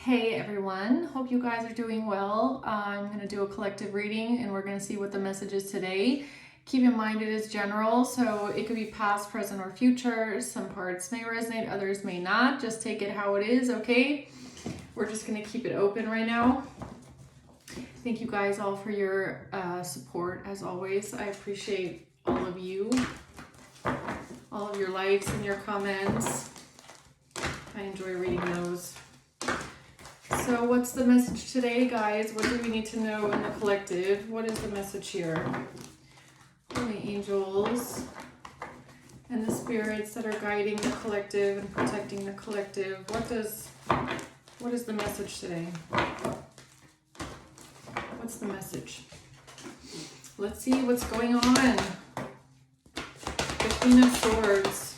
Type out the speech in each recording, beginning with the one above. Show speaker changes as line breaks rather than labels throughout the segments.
Hey everyone, hope you guys are doing well. I'm going to do a collective reading and we're going to see what the message is today. Keep in mind it is general, so it could be past, present, or future. Some parts may resonate, others may not. Just take it how it is, okay? We're just going to keep it open right now. Thank you guys all for your support as always. I appreciate all of you, all of your likes and your comments. I enjoy reading those. So what's the message today, guys? What do we need to know in the collective? What is the message here? Holy angels and the spirits that are guiding the collective and protecting the collective. What is the message today? What's the message? Let's see what's going on. The Queen of Swords.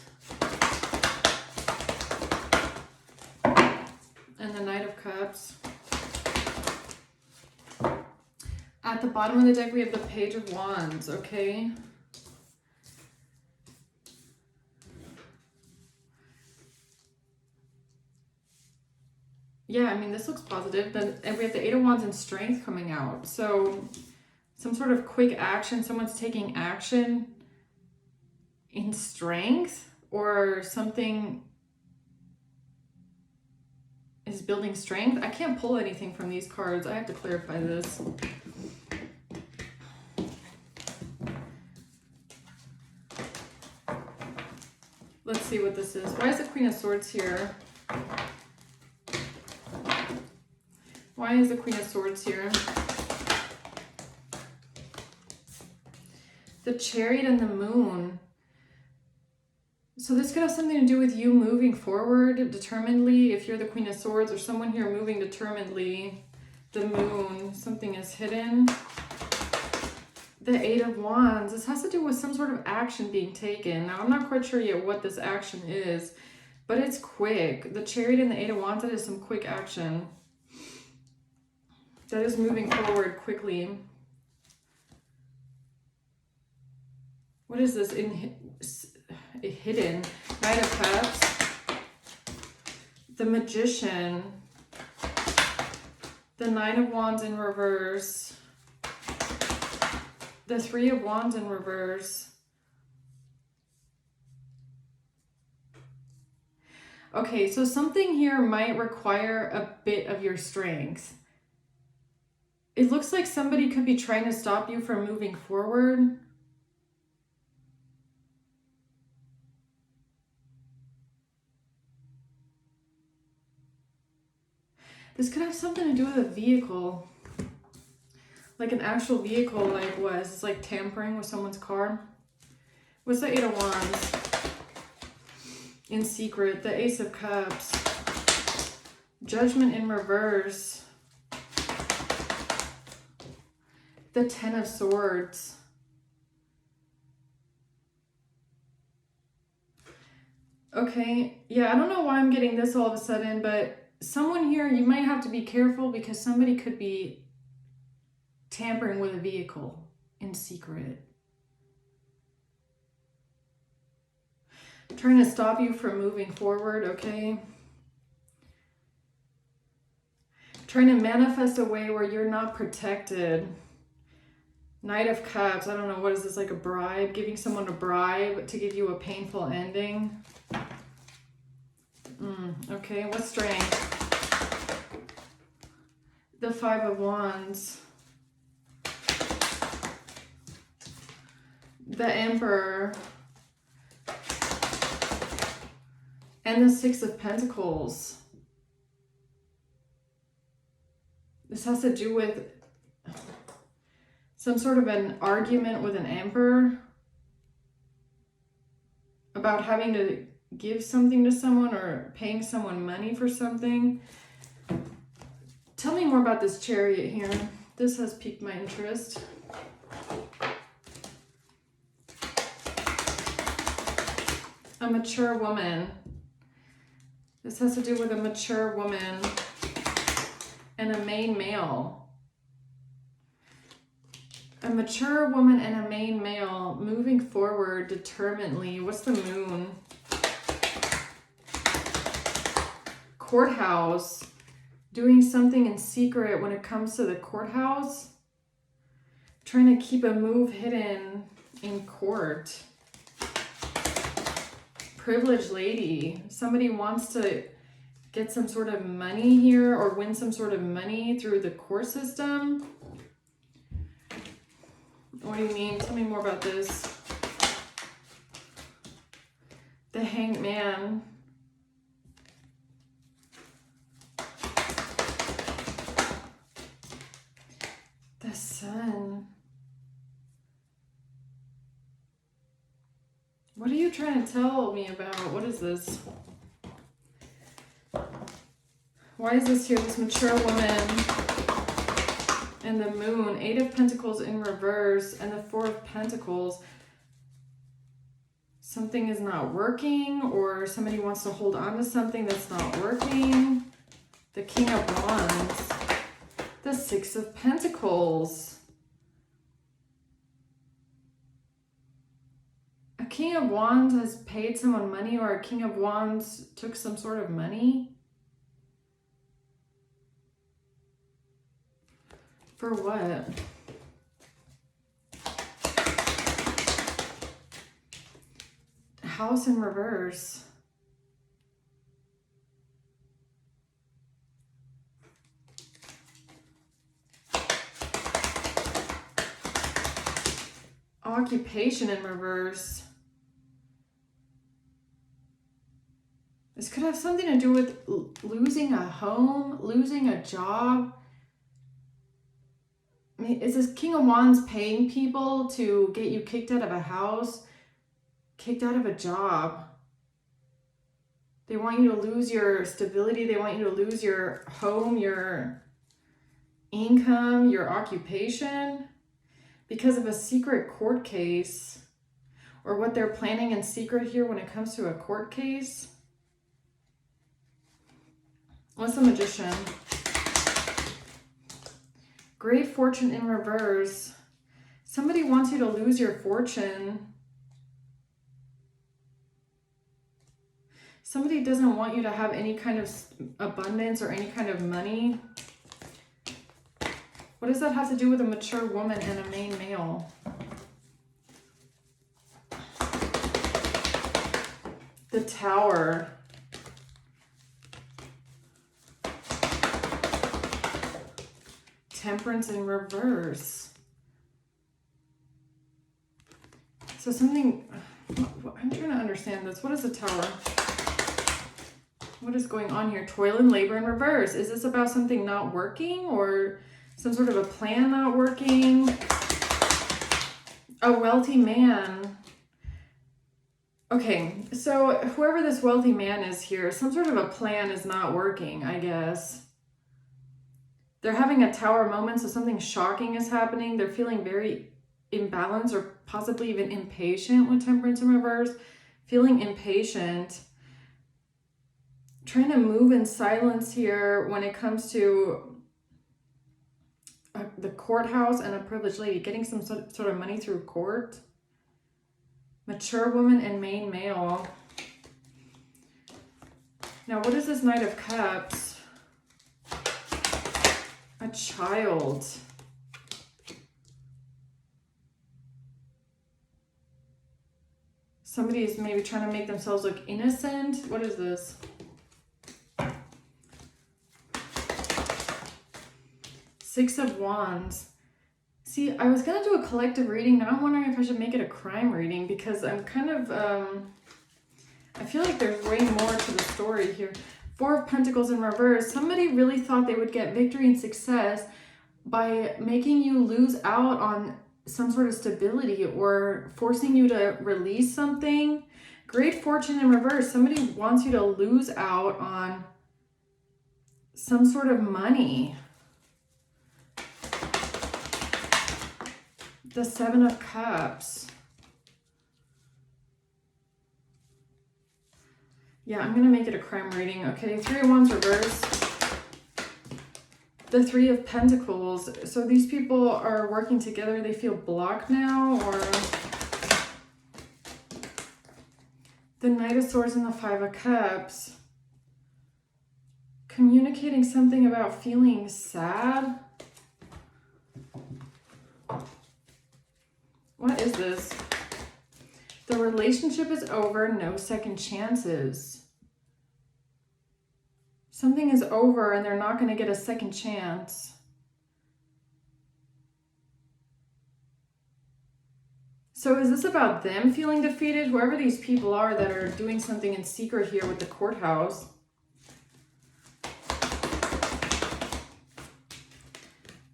And the Knight of Cups. At the bottom of the deck, we have the Page of Wands, okay? Yeah, I mean, this looks positive. And we have the Eight of Wands and Strength coming out. So, some sort of quick action. Someone's taking action in strength, or something is building strength. I can't pull anything from these cards. I have to clarify this. Let's see what this is. Why is the Queen of Swords here? Why is the Queen of Swords here? The Chariot and the Moon. So this could have something to do with you moving forward determinedly. If you're the Queen of Swords or someone here moving determinedly. The Moon, something is hidden. The Eight of Wands. This has to do with some sort of action being taken. Now, I'm not quite sure yet what this action is, but it's quick. The Chariot and the Eight of Wands, that is some quick action. That is moving forward quickly. What is this? Hidden. Knight of Cups. The Magician. The Nine of Wands in reverse. The Three of Wands in reverse. Okay, so something here might require a bit of your strength. It looks like somebody could be trying to stop you from moving forward. This could have something to do with a vehicle. Like an actual vehicle, like what? It's like tampering with someone's car. What's the Eight of Wands? In secret, the Ace of Cups. Judgment in reverse. The Ten of Swords. Okay, yeah, I don't know why I'm getting this all of a sudden, but someone here, you might have to be careful because somebody could be tampering with a vehicle in secret. Trying to stop you from moving forward, okay? Trying to manifest a way where you're not protected. Knight of Cups, I don't know, what is this, like a bribe? Giving someone a bribe to give you a painful ending? Okay, what's strength? The Five of Wands. The Emperor. And the Six of Pentacles. This has to do with some sort of an argument with an emperor about having to give something to someone or paying someone money for something. Tell me more about this Chariot here. This has piqued my interest. A mature woman. This has to do with a mature woman and a main male. A mature woman and a main male moving forward determinedly. What's the Moon? Courthouse. doing something in secret when it comes to the courthouse, trying to keep a move hidden in court. Privileged lady, somebody wants to get some sort of money here or win some sort of money through the court system. What do you mean? Tell me more about this. The Hanged Man. The Sun. What are you trying to tell me about? What is this? Why is this here? This mature woman and the Moon. 8 of Pentacles in reverse and the 4 of Pentacles. Something is not working, or somebody wants to hold on to something that's not working. The King of Wands. The 6 of Pentacles. A King of Wands has paid someone money, or a King of Wands took some sort of money. For what? House in reverse. Occupation in reverse. This could have something to do with losing a home, losing a job. I mean, is this King of Wands paying people to get you kicked out of a house, kicked out of a job? They want you to lose your stability. They want you to lose your home, your income, your occupation because of a secret court case, or what they're planning in secret here when it comes to a court case. What's the Magician? Great fortune in reverse. Somebody wants you to lose your fortune. Somebody doesn't want you to have any kind of abundance or any kind of money. What does that have to do with a mature woman and a main male? The Tower. Temperance in reverse. So something, I'm trying to understand this. What is the Tower? What is going on here? Toil and labor in reverse. Is this about something not working, or some sort of a plan not working? A wealthy man. Okay, so whoever this wealthy man is here, some sort of a plan is not working, I guess. They're having a Tower moment, so something shocking is happening. They're feeling very imbalanced, or possibly even impatient with Temperance in reverse. Feeling impatient. Trying to move in silence here when it comes to the courthouse and a privileged lady. Getting some sort of money through court. Mature woman and main male. Now, what is this Knight of Cups? A child. Somebody is maybe trying to make themselves look innocent. What is this? Six of Wands. See, I was going to do a collective reading. Now I'm wondering if I should make it a crime reading, because I'm kind of, I feel like there's way more to the story here. 4 of Pentacles in reverse. Somebody really thought they would get victory and success by making you lose out on some sort of stability, or forcing you to release something. Great fortune in reverse. Somebody wants you to lose out on some sort of money. The 7 of Cups. Yeah, I'm going to make it a crime reading. Okay, 3 of Wands reverse. The 3 of Pentacles. So these people are working together. They feel blocked now, or the Knight of Swords and the 5 of Cups. communicating something about feeling sad. What is this? The relationship is over, no second chances. Something is over and they're not going to get a second chance. So is this about them feeling defeated? Whoever these people are that are doing something in secret here with the courthouse.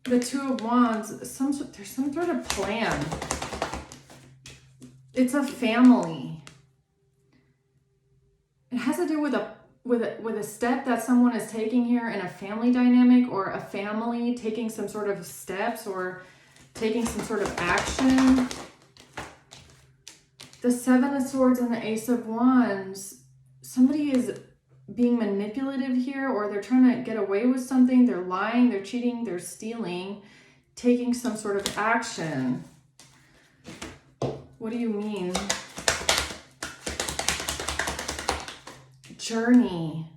The Two of Wands, there's some sort of plan. It's a family. It has to do with a step that someone is taking here in a family dynamic, or a family taking some sort of steps or taking some sort of action. The Seven of Swords and the Ace of Wands. Somebody is being manipulative here, or they're trying to get away with something. They're lying, they're cheating, they're stealing, taking some sort of action. What do you mean? Journey.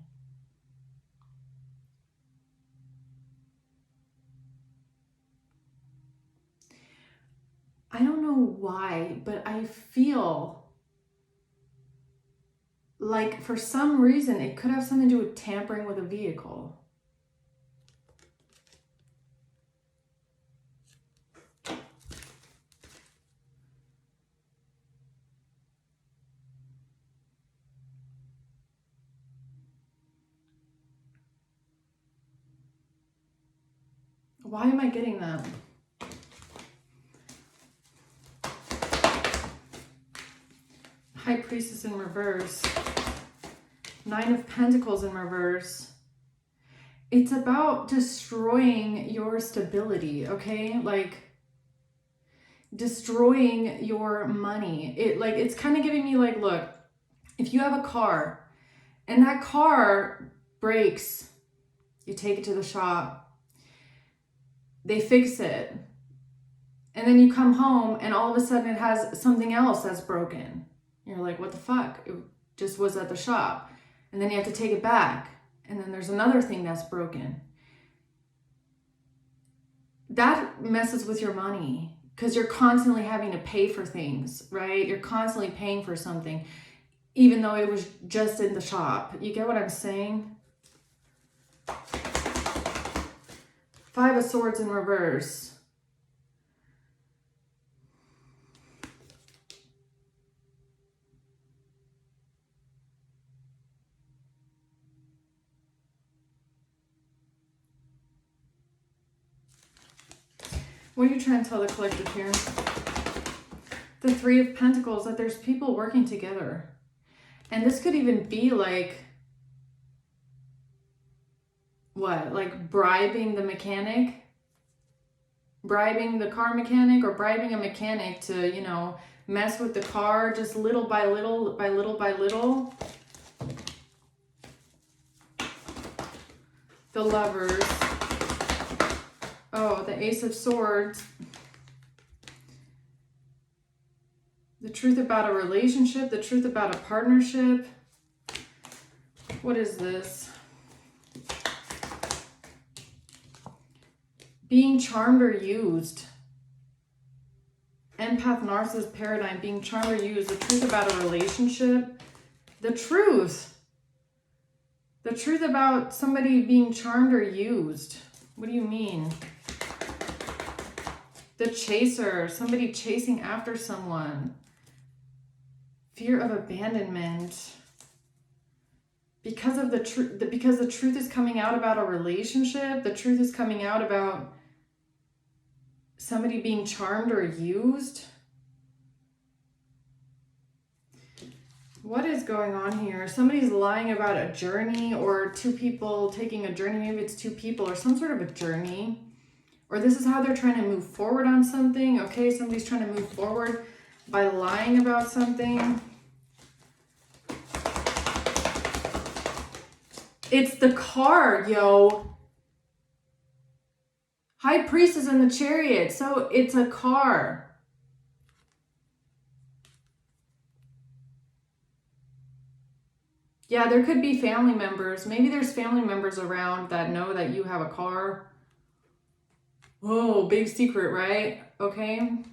I don't know why, but I feel like for some reason it could have something to do with tampering with a vehicle. Why am I getting that? High Priestess in reverse. Nine of Pentacles in reverse. It's about destroying your stability, okay? Like destroying your money. It's kind of giving me like, look, if you have a car and that car breaks, you take it to the shop. They fix it. And then you come home and all of a sudden it has something else that's broken. You're like, what the fuck? It just was at the shop. And then you have to take it back. And then there's another thing that's broken. That messes with your money because you're constantly having to pay for things, right? You're constantly paying for something, even though it was just in the shop. You get what I'm saying? Five of Swords in reverse. What are you trying to tell the collective here? The Three of Pentacles, that there's people working together. And this could even be like, what? Like bribing the mechanic? Bribing the car mechanic, or bribing a mechanic to, you know, mess with the car just little by little, by little by little. The Lovers. Oh, the Ace of Swords. The truth about a relationship, the truth about a partnership. What is this? Being charmed or used. Empath narcissist paradigm, being charmed or used. The truth about a relationship. The truth. The truth about somebody being charmed or used. What do you mean? The Chaser, somebody chasing after someone. Fear of abandonment. Because of the truth, because the truth is coming out about a relationship, the truth is coming out about somebody being charmed or used. What is going on here? Somebody's lying about a journey, or two people taking a journey. Maybe it's two people or some sort of a journey. Or this is how they're trying to move forward on something. Okay, somebody's trying to move forward by lying about something. It's the card, yo. High Priestess in the Chariot. So it's a car. Yeah, there could be family members. Maybe there's family members around that know that you have a car. Oh, big secret, right? Okay.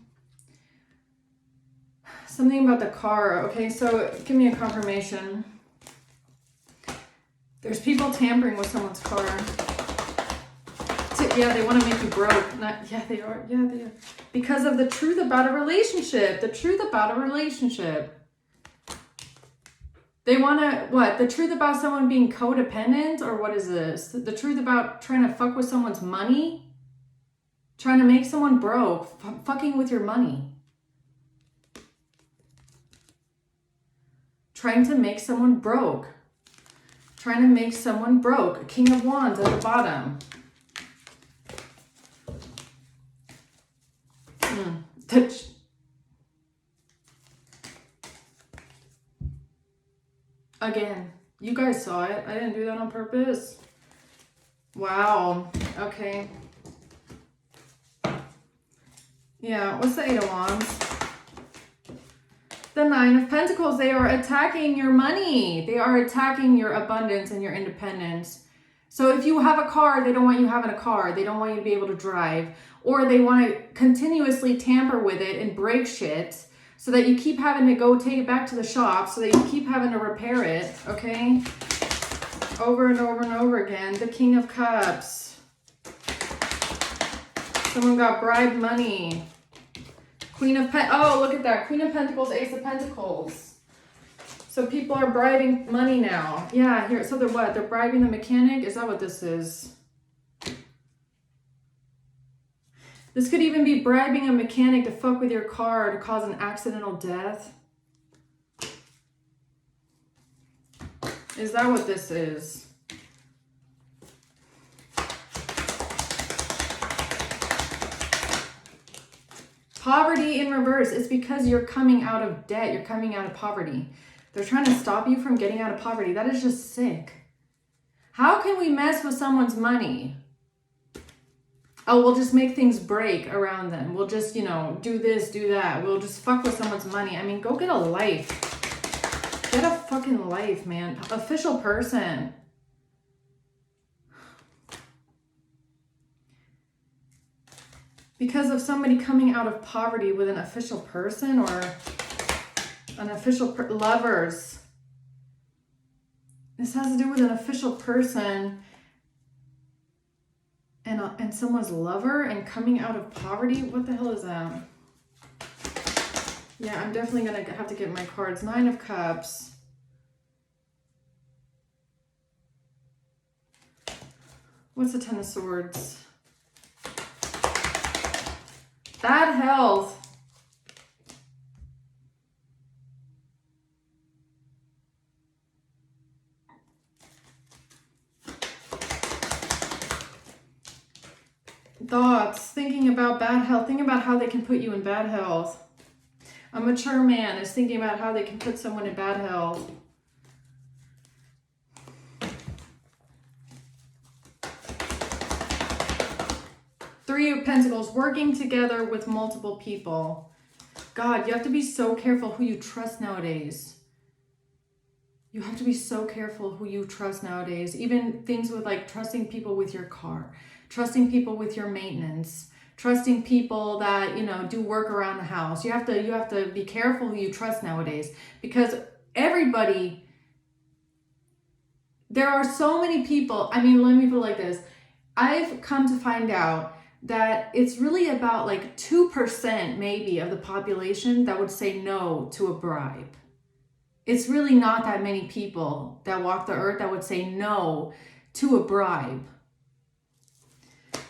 Something about the car. Okay, so give me a confirmation. There's people tampering with someone's car. Yeah, they want to make you broke. Yeah, they are. Yeah, they are. Because of the truth about a relationship. The truth about a relationship. They want to, what? The truth about someone being codependent? Or what is this? The truth about trying to fuck with someone's money? Trying to make someone broke. Fucking with your money. Trying to make someone broke. Trying to make someone broke. King of Wands at the bottom. Again, you guys saw it. I didn't do that on purpose. Wow. Okay. Yeah, what's the Eight of Wands? The Nine of Pentacles. They are attacking your money. They are attacking your abundance and your independence. So if you have a car, they don't want you having a car. They don't want you to be able to drive. Or they want to continuously tamper with it and break shit so that you keep having to go take it back to the shop, so that you keep having to repair it, okay? Over and over and over again. The King of Cups. Someone got bribed money. Queen of oh, look at that. Queen of Pentacles, Ace of Pentacles. So people are bribing money now. Yeah, here. So they're what? They're bribing the mechanic? Is that what this is? This could even be bribing a mechanic to fuck with your car to cause an accidental death. Is that what this is? Poverty in reverse. It's because you're coming out of debt. You're coming out of poverty. They're trying to stop you from getting out of poverty. That is just sick. How can we mess with someone's money? Oh, we'll just make things break around them. We'll just, you know, do this, do that. We'll just fuck with someone's money. I mean, go get a life. Get a fucking life, man. Official person. Because of somebody coming out of poverty with an official person or an official lovers. This has to do with an official person and someone's lover and coming out of poverty. What the hell is that? Yeah, I'm definitely going to have to get my cards. Nine of Cups. What's the Ten of Swords? Bad health. Thoughts, thinking about bad health, thinking about how they can put you in bad health. A mature man is thinking about how they can put someone in bad health. Three of Pentacles, working together with multiple people. God, you have to be so careful who you trust nowadays. You have to be so careful who you trust nowadays. Even things with like trusting people with your car, trusting people with your maintenance, trusting people that, you know, do work around the house. You have to be careful who you trust nowadays, because everybody, there are so many people. I mean, let me put it like this. I've come to find out that it's really about like 2% maybe of the population that would say no to a bribe. It's really not that many people that walk the earth that would say no to a bribe.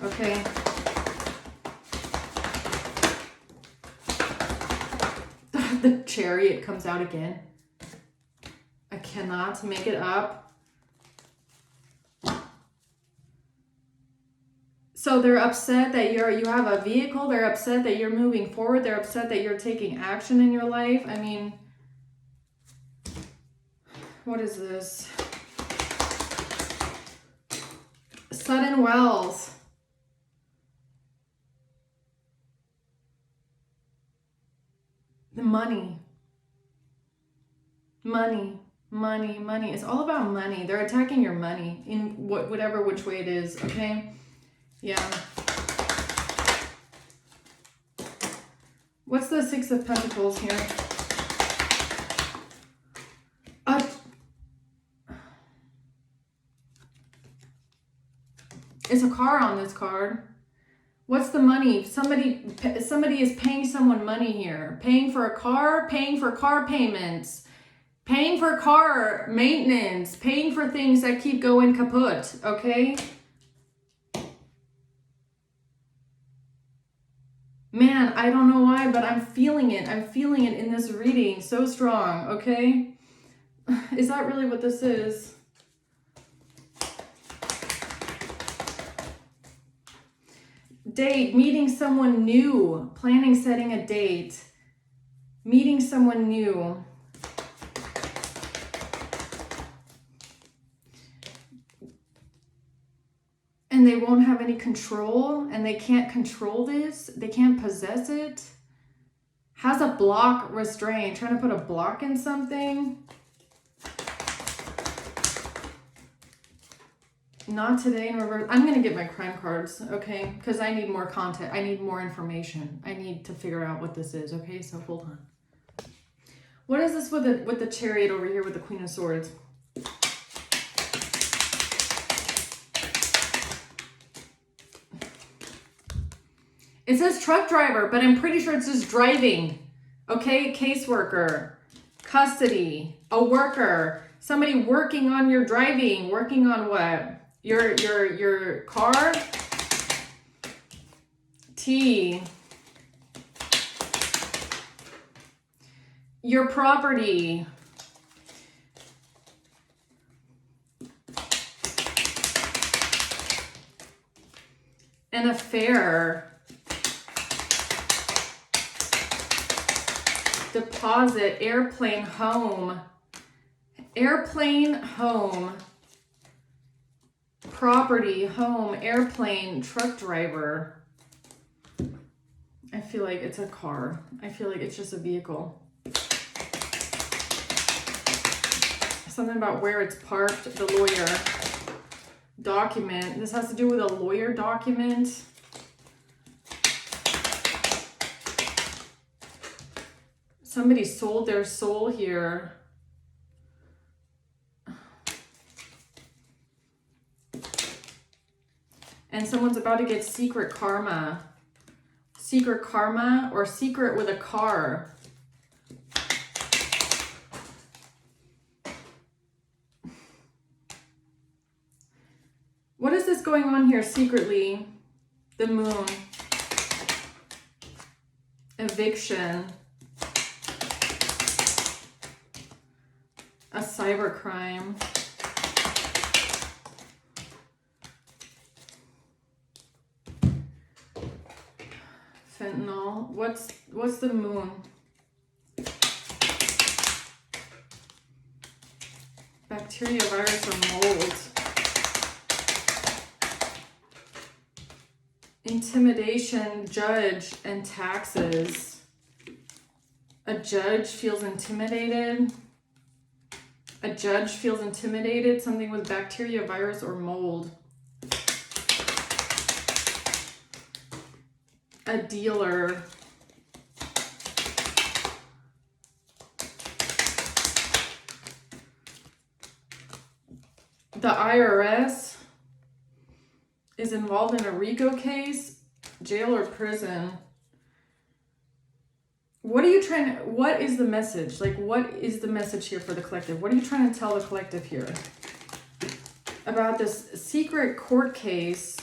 Okay. The Chariot comes out again. I cannot make it up. So they're upset that you have a vehicle. They're upset that you're moving forward. They're upset that you're taking action in your life. I mean, what is this? Sudden wealth. The money. Money. Money, money. It's all about money. They're attacking your money in whatever which way it is, okay? Yeah. What's the Six of Pentacles here? It's a car on this card. What's the money? Somebody is paying someone money here. Paying for a car, paying for car payments, paying for car maintenance, paying for things that keep going kaput, okay? Man, I don't know why, but I'm feeling it. I'm feeling it in this reading so strong, okay? Is that really what this is? Date, meeting someone new, planning, setting a date, meeting someone new. And they won't have any control, and they can't control this. They can't possess it. Has a block restraint, trying to put a block in something. Not today in reverse. I'm going to get my crime cards, okay? Because I need more content. I need more information. I need to figure out what this is, okay? So hold on. What is this with the Chariot over here with the Queen of Swords? It says truck driver, but I'm pretty sure it's just driving, okay? Caseworker, custody, a worker, somebody working on your driving, working on what? Your car, T, your property, an affair, deposit, airplane, home, property, home, airplane, truck driver. I feel like it's a car. I feel like it's just a vehicle. Something about where it's parked, the lawyer. Document. This has to do with a lawyer document. Somebody sold their soul here. And someone's about to get secret karma. Secret karma or secret with a car. What is this going on here secretly? The moon. Eviction. A cybercrime. Fentanyl. What's the moon? Bacteria, virus, or mold. Intimidation, judge, and taxes. A judge feels intimidated. A judge feels intimidated. Something with bacteria, virus, or mold. A dealer. The IRS is involved in a RICO case, jail or prison. What is the message? Like, what is the message here for the collective? What are you trying to tell the collective here? About this secret court case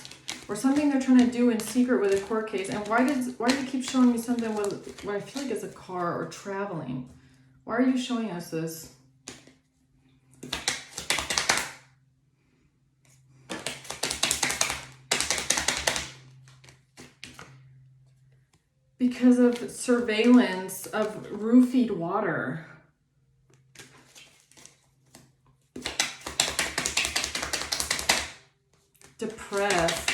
or something they're trying to do in secret with a court case. And why do you keep showing me something with what I feel like is a car or traveling? Why are you showing us this? Because of surveillance of roofied water. Depressed.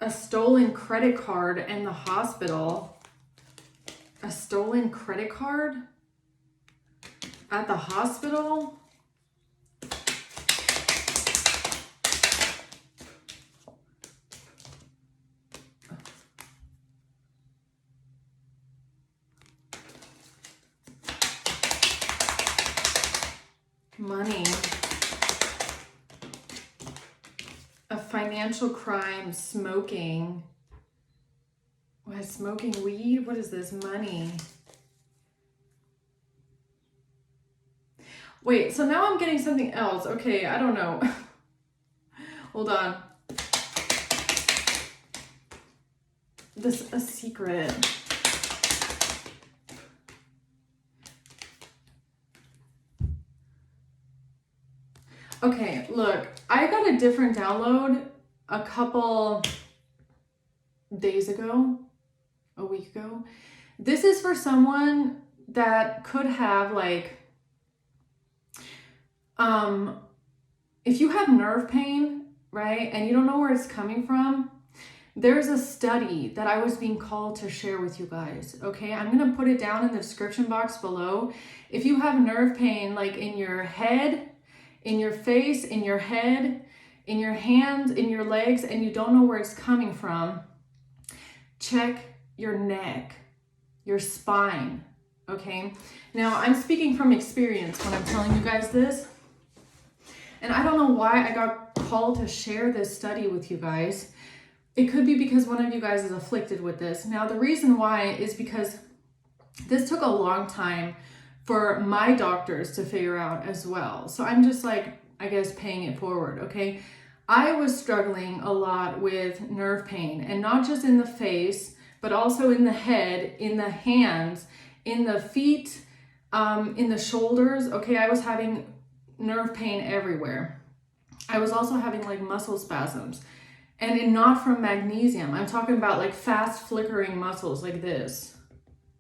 A stolen credit card and the hospital. A stolen credit card? at the hospital. Money. A financial crime, smoking. What, smoking weed? What is this? Money. Wait, so now I'm getting something else. Okay, I don't know. Hold on. This a secret. Okay, look, I got a different download a couple days ago, a week ago. This is for someone that could have like, if you have nerve pain, right, and you don't know where it's coming from, there's a study that I was being called to share with you guys, okay? I'm gonna put it down in the description box below. If you have nerve pain, like in your head, in your face, in your head, in your hands, in your legs, and you don't know where it's coming from, check your neck, your spine, okay? Now, I'm speaking from experience when I'm telling you guys this, and I don't know why I got called to share this study with you guys. It could be because one of you guys is afflicted with this. Now, the reason why is because this took a long time for my doctors to figure out as well. So I'm just like, I guess, paying it forward, okay? I was struggling a lot with nerve pain, and not just in the face, but also in the head, in the hands, in the feet, in the shoulders, okay? I was having nerve pain everywhere. I was also having like muscle spasms, and not from magnesium. I'm talking about like fast flickering muscles like this,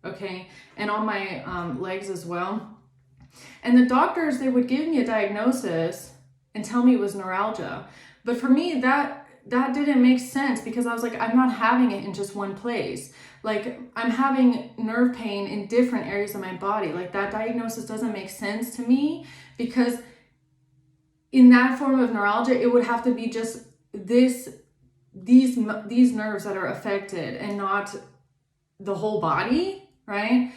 okay? And on my legs as well. And the doctors, they would give me a diagnosis and tell me it was neuralgia. But for me, that didn't make sense, because I was like, I'm not having it in just one place. Like, I'm having nerve pain in different areas of my body. Like, that diagnosis doesn't make sense to me, because in that form of neuralgia, it would have to be just these nerves that are affected and not the whole body, right?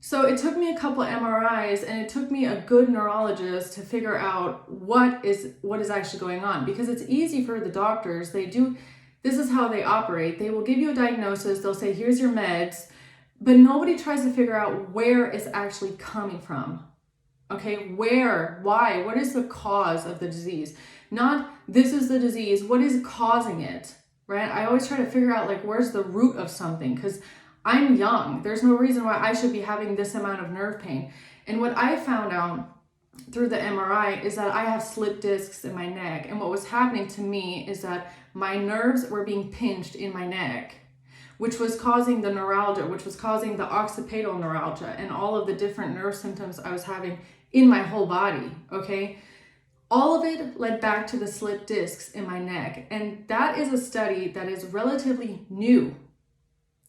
So it took me a couple MRIs, and it took me a good neurologist to figure out what is actually going on, because it's easy for the doctors. This is how they operate. They will give you a diagnosis. They'll say, here's your meds, but nobody tries to figure out where it's actually coming from. Okay, where, why, what is the cause of the disease? Not this is the disease, what is causing it, right? I always try to figure out like, where's the root of something, because I'm young. There's no reason why I should be having this amount of nerve pain. And what I found out through the MRI is that I have slip discs in my neck. And what was happening to me is that my nerves were being pinched in my neck, which was causing the neuralgia, which was causing the occipital neuralgia and all of the different nerve symptoms I was having in my whole body, okay? All of it led back to the slip discs in my neck. And that is a study that is relatively new,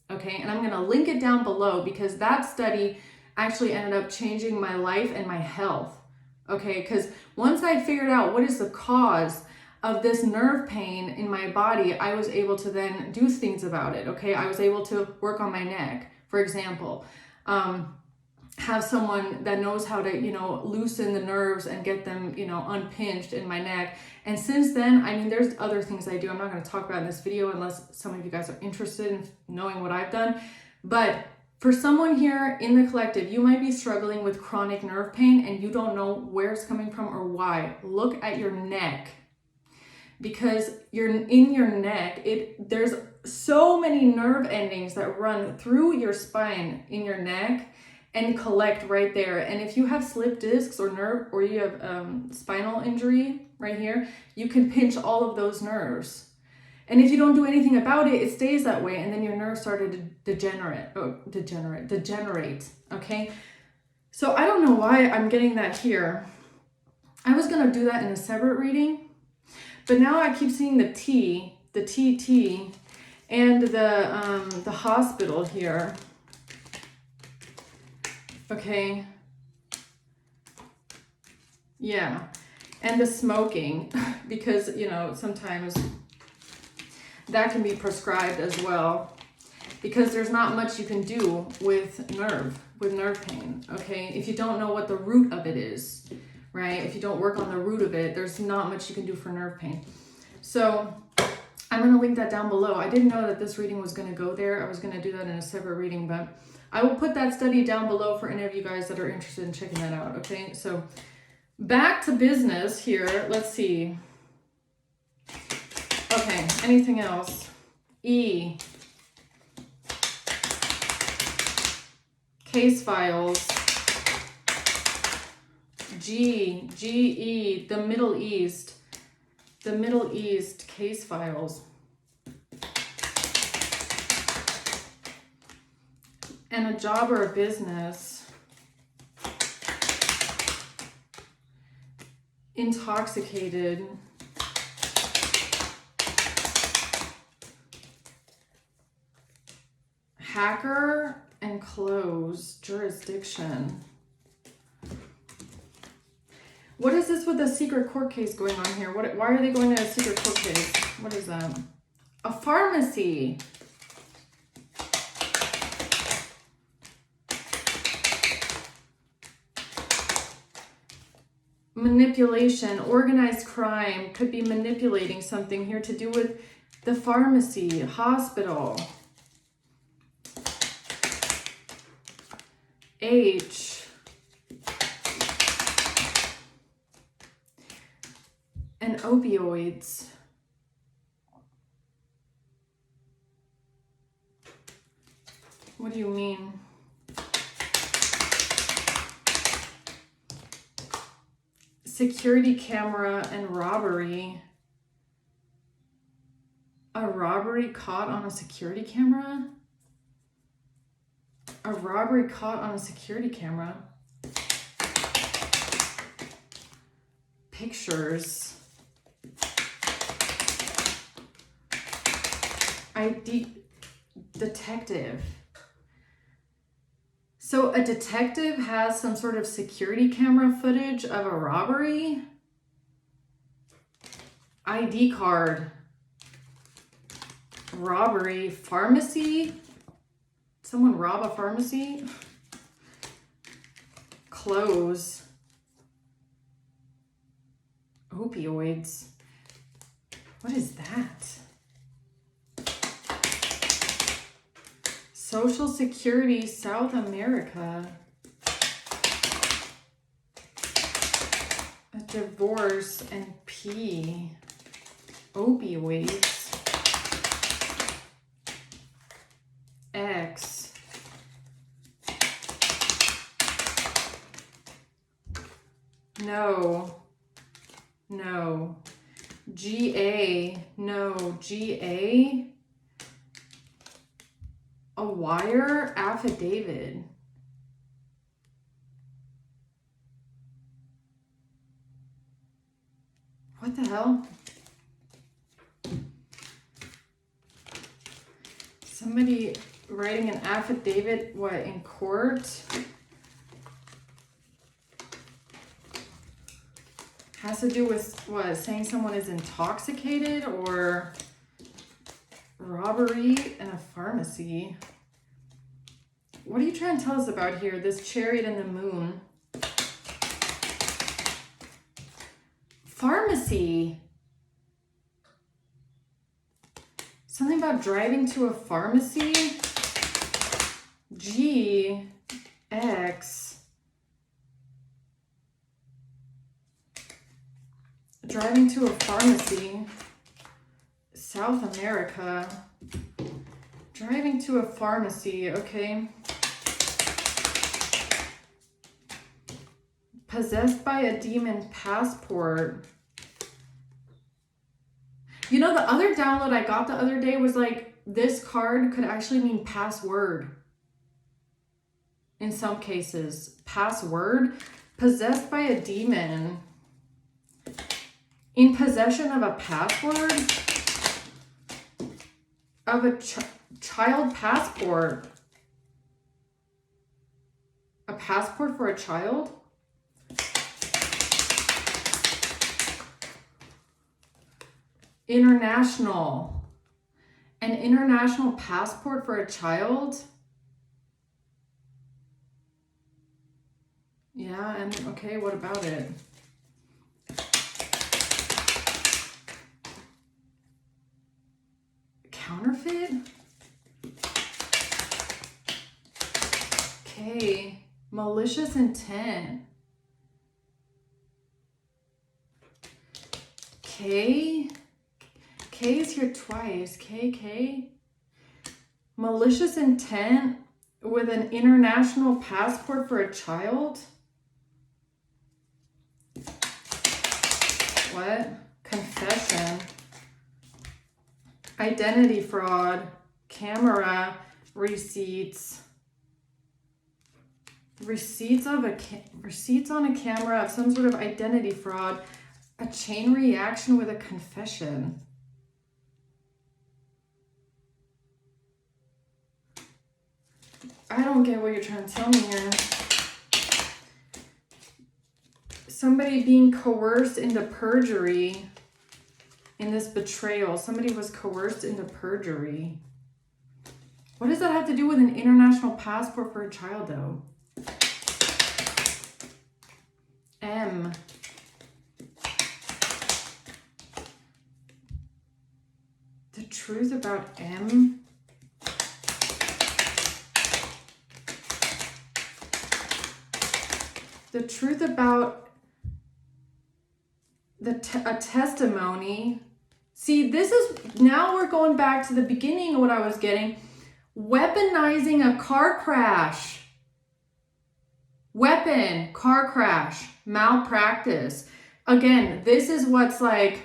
okay? And I'm gonna link it down below, because that study actually ended up changing my life and my health, okay? Because once I figured out what is the cause of this nerve pain in my body, I was able to then do things about it, okay? I was able to work on my neck, for example. Have someone that knows how to, loosen the nerves and get them, unpinched in my neck. And since then, I mean, there's other things I do. I'm not going to talk about in this video unless some of you guys are interested in knowing what I've done. But for someone here in the collective, you might be struggling with chronic nerve pain and you don't know where it's coming from or why. Look at your neck, because in your neck, there's so many nerve endings that run through your spine in your neck and collect right there. And if you have slip discs or you have spinal injury right here, you can pinch all of those nerves. And if you don't do anything about it, it stays that way, and then your nerves started to degenerate, okay? So I don't know why I'm getting that here. I was gonna do that in a separate reading, but now I keep seeing the TT, and the hospital here. Okay, Yeah. And the smoking, because, you know, sometimes that can be prescribed as well, because there's not much you can do with nerve pain, okay? If you don't know what the root of it is, right? If you don't work on the root of it, there's not much you can do for nerve pain. So I'm going to link that down below. I didn't know that this reading was going to go there. I was going to do that in a separate reading, but I will put that study down below for any of you guys that are interested in checking that out, okay? So back to business here. Let's see. Okay, anything else? E. Case files. G. G-E. The Middle East. The Middle East case files. And a job or a business. Intoxicated. Hacker and close. Jurisdiction. What is this with a secret court case going on here? Why are they going to a secret court case? What is that? A pharmacy. Manipulation, organized crime, could be manipulating something here to do with the pharmacy, hospital. H. And opioids. What do you mean? Security camera and robbery. A robbery caught on a security camera? A robbery caught on a security camera. Pictures. Detective. So a detective has some sort of security camera footage of a robbery. ID card. Robbery. Pharmacy. Someone rob a pharmacy? Clothes. Opioids. What is that? Social Security, South America. A divorce and P. Opioids. X. No. No. GA. No. GA. A wire affidavit. What the hell? Somebody writing an affidavit, what, in court? Has to do with, what, saying someone is intoxicated or robbery in a pharmacy. What are you trying to tell us about here? This chariot and the moon. Pharmacy. Something about driving to a pharmacy. G, X. Driving to a pharmacy. South America. Driving to a pharmacy, okay. Possessed by a demon passport. You know, the other download I got the other day was like, this card could actually mean password. In some cases, password. Possessed by a demon. In possession of a password. Of a child passport. A passport for a child? International. An international passport for a child? Yeah, and okay, what about it? Counterfeit? Okay, malicious intent. K is here twice. K. Malicious intent with an international passport for a child? What? Confession. Identity fraud. Camera. Receipts. Receipts on a camera of some sort of identity fraud. A chain reaction with a confession. I don't get what you're trying to tell me here. Somebody being coerced into perjury in this betrayal. Somebody was coerced into perjury. What does that have to do with an international passport for a child, though? M. The truth about M? The truth about a testimony. See, this is, now we're going back to the beginning of what I was getting. Weaponizing a car crash. Weapon, car crash, malpractice. Again, this is what's like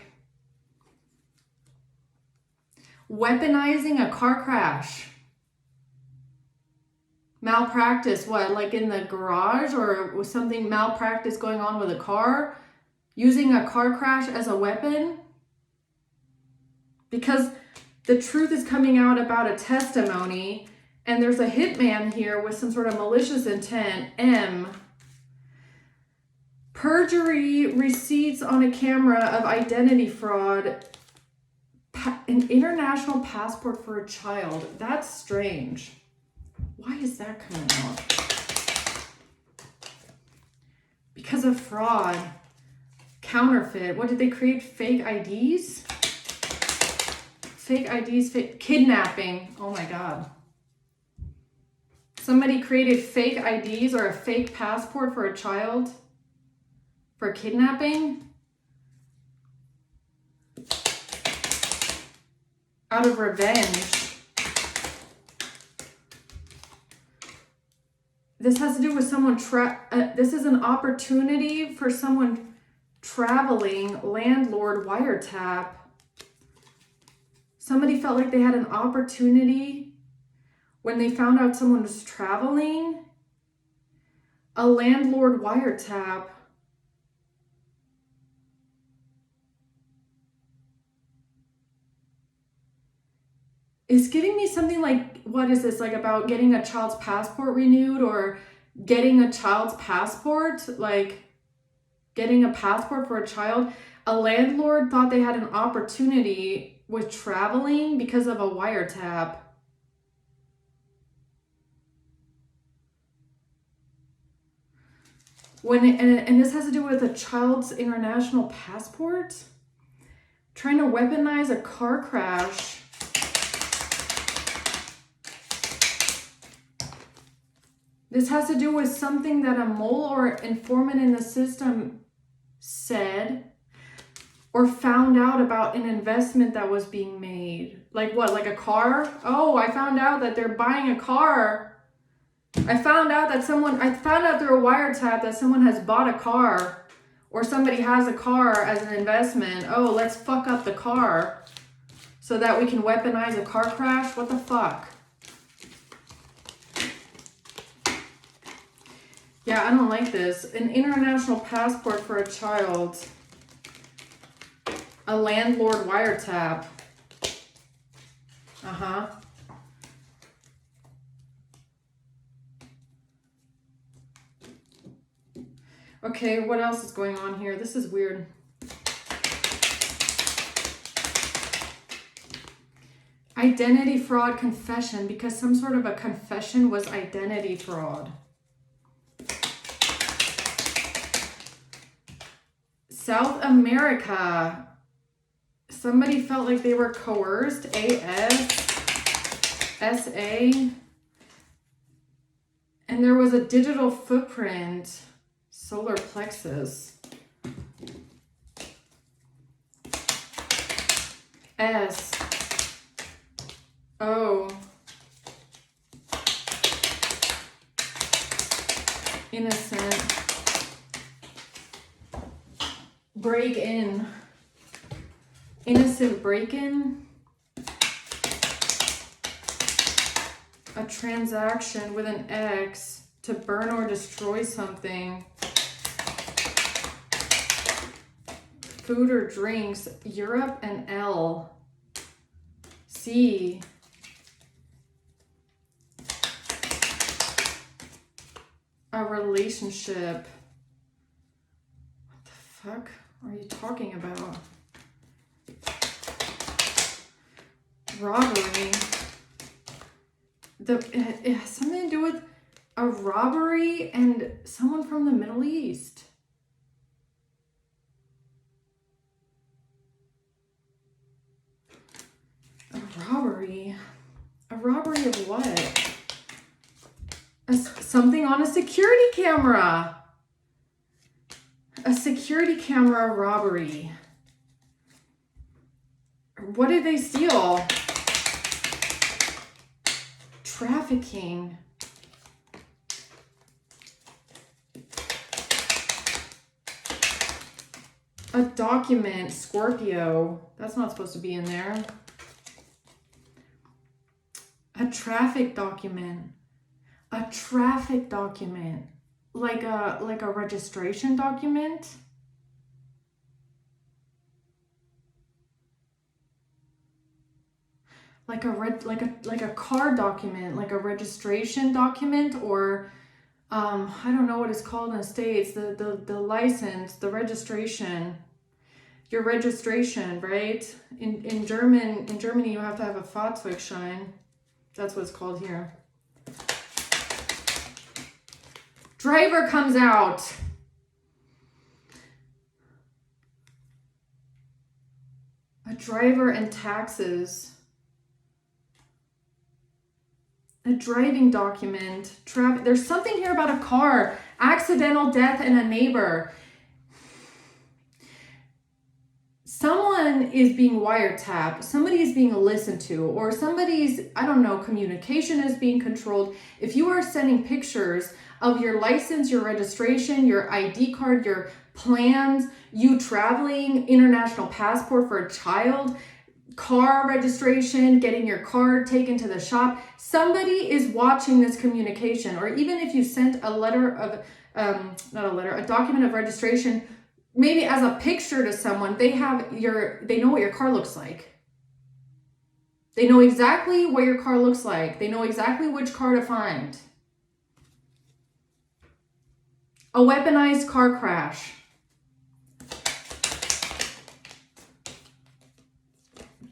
weaponizing a car crash. Malpractice, what, like in the garage, or was something malpractice going on with a car? Using a car crash as a weapon? Because the truth is coming out about a testimony, and there's a hitman here with some sort of malicious intent. M. Perjury, receipts on a camera of identity fraud. An international passport for a child. That's strange. Why is that coming out? Because of fraud. Counterfeit. What did they create? Fake IDs? Fake IDs, fake kidnapping. Oh my God. Somebody created fake IDs or a fake passport for a child for kidnapping out of revenge. This has to do with someone, this is an opportunity for someone traveling, landlord wiretap. Somebody felt like they had an opportunity when they found out someone was traveling. A landlord wiretap. It's giving me something like, what is this, like about getting a child's passport renewed or getting a child's passport, like getting a passport for a child. A landlord thought they had an opportunity with traveling because of a wiretap. And this has to do with a child's international passport? Trying to weaponize a car crash. This has to do with something that a mole or informant in the system said or found out about an investment that was being made. Like what, like a car? Oh, I found out that they're buying a car. I found out through a wiretap that someone has bought a car, or somebody has a car as an investment. Oh, let's fuck up the car so that we can weaponize a car crash? What the fuck? Yeah, I don't like this. An international passport for a child. A landlord wiretap. Uh-huh. Okay, what else is going on here? This is weird. Identity fraud confession, because some sort of a confession was identity fraud. South America. Somebody felt like they were coerced. ASSA. And there was a digital footprint. Solar plexus. SO. Innocent. Break in. Innocent break-in. A transaction with an X to burn or destroy something. Food or drinks. Europe and L. C. A relationship. What the fuck are you talking about? Robbery. It has something to do with a robbery and someone from the Middle East. A robbery? A robbery of what? Something on a security camera. A security camera robbery. What did they steal? Trafficking. A document. Scorpio. That's not supposed to be in there. A traffic document. A traffic document. Like a registration document. Like a car document, like a registration document, or I don't know what it's called in the States, the license, the registration. Your registration, right? In Germany you have to have a Fahrzeugschein. That's what it's called here. Driver comes out. A driver and taxes. A driving document. There's something here about a car. Accidental death in a neighbor. Someone is being wiretapped. Somebody is being listened to. Or somebody's, I don't know, communication is being controlled. If you are sending pictures of your license, your registration, your ID card, your plans, you traveling, international passport for a child, car registration, getting your car taken to the shop, somebody is watching this communication. Or even if you sent a letter of, a document of registration, maybe as a picture to someone, they know what your car looks like. They know exactly what your car looks like. They know exactly which car to find. A weaponized car crash.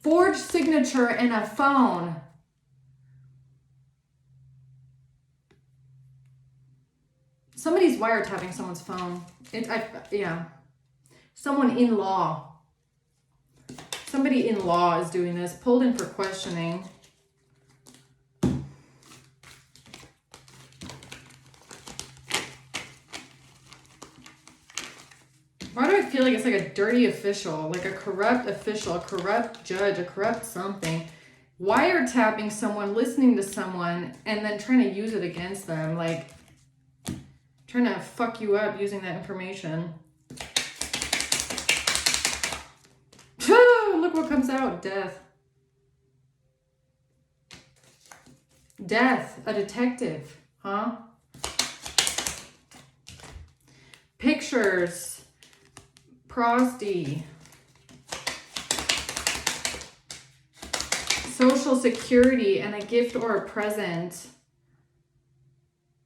Forged signature and a phone. Somebody's wiretapping someone's phone. Someone in law. Somebody in law is doing this. Pulled in for questioning. Why do I feel like it's like a dirty official, like a corrupt official, a corrupt judge, a corrupt something, wiretapping someone, listening to someone, and then trying to use it against them, like trying to fuck you up using that information. Look what comes out. Death. Death. A detective. Huh? Pictures. Prosty. Social security and a gift or a present.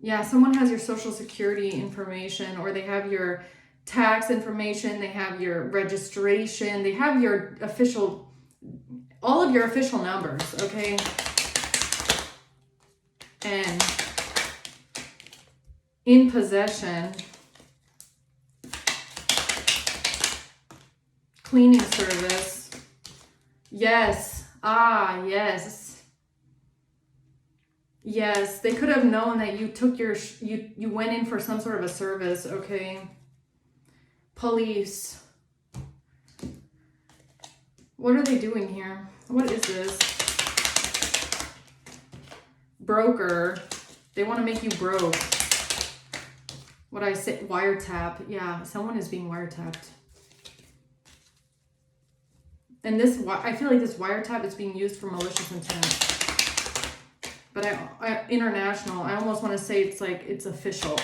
Yeah, someone has your social security information, or they have your tax information, they have your registration, they have your official all of your official numbers, okay? And in possession, cleaning service. Yes. Ah, yes. Yes, they could have known that you took your, you went in for some sort of a service, okay? Police. What are they doing here? What is this? Broker. They want to make you broke. What I say, wiretap. Yeah, someone is being wiretapped. And this, I feel like this wiretap is being used for malicious intent. But international, I almost want to say it's like, it's official.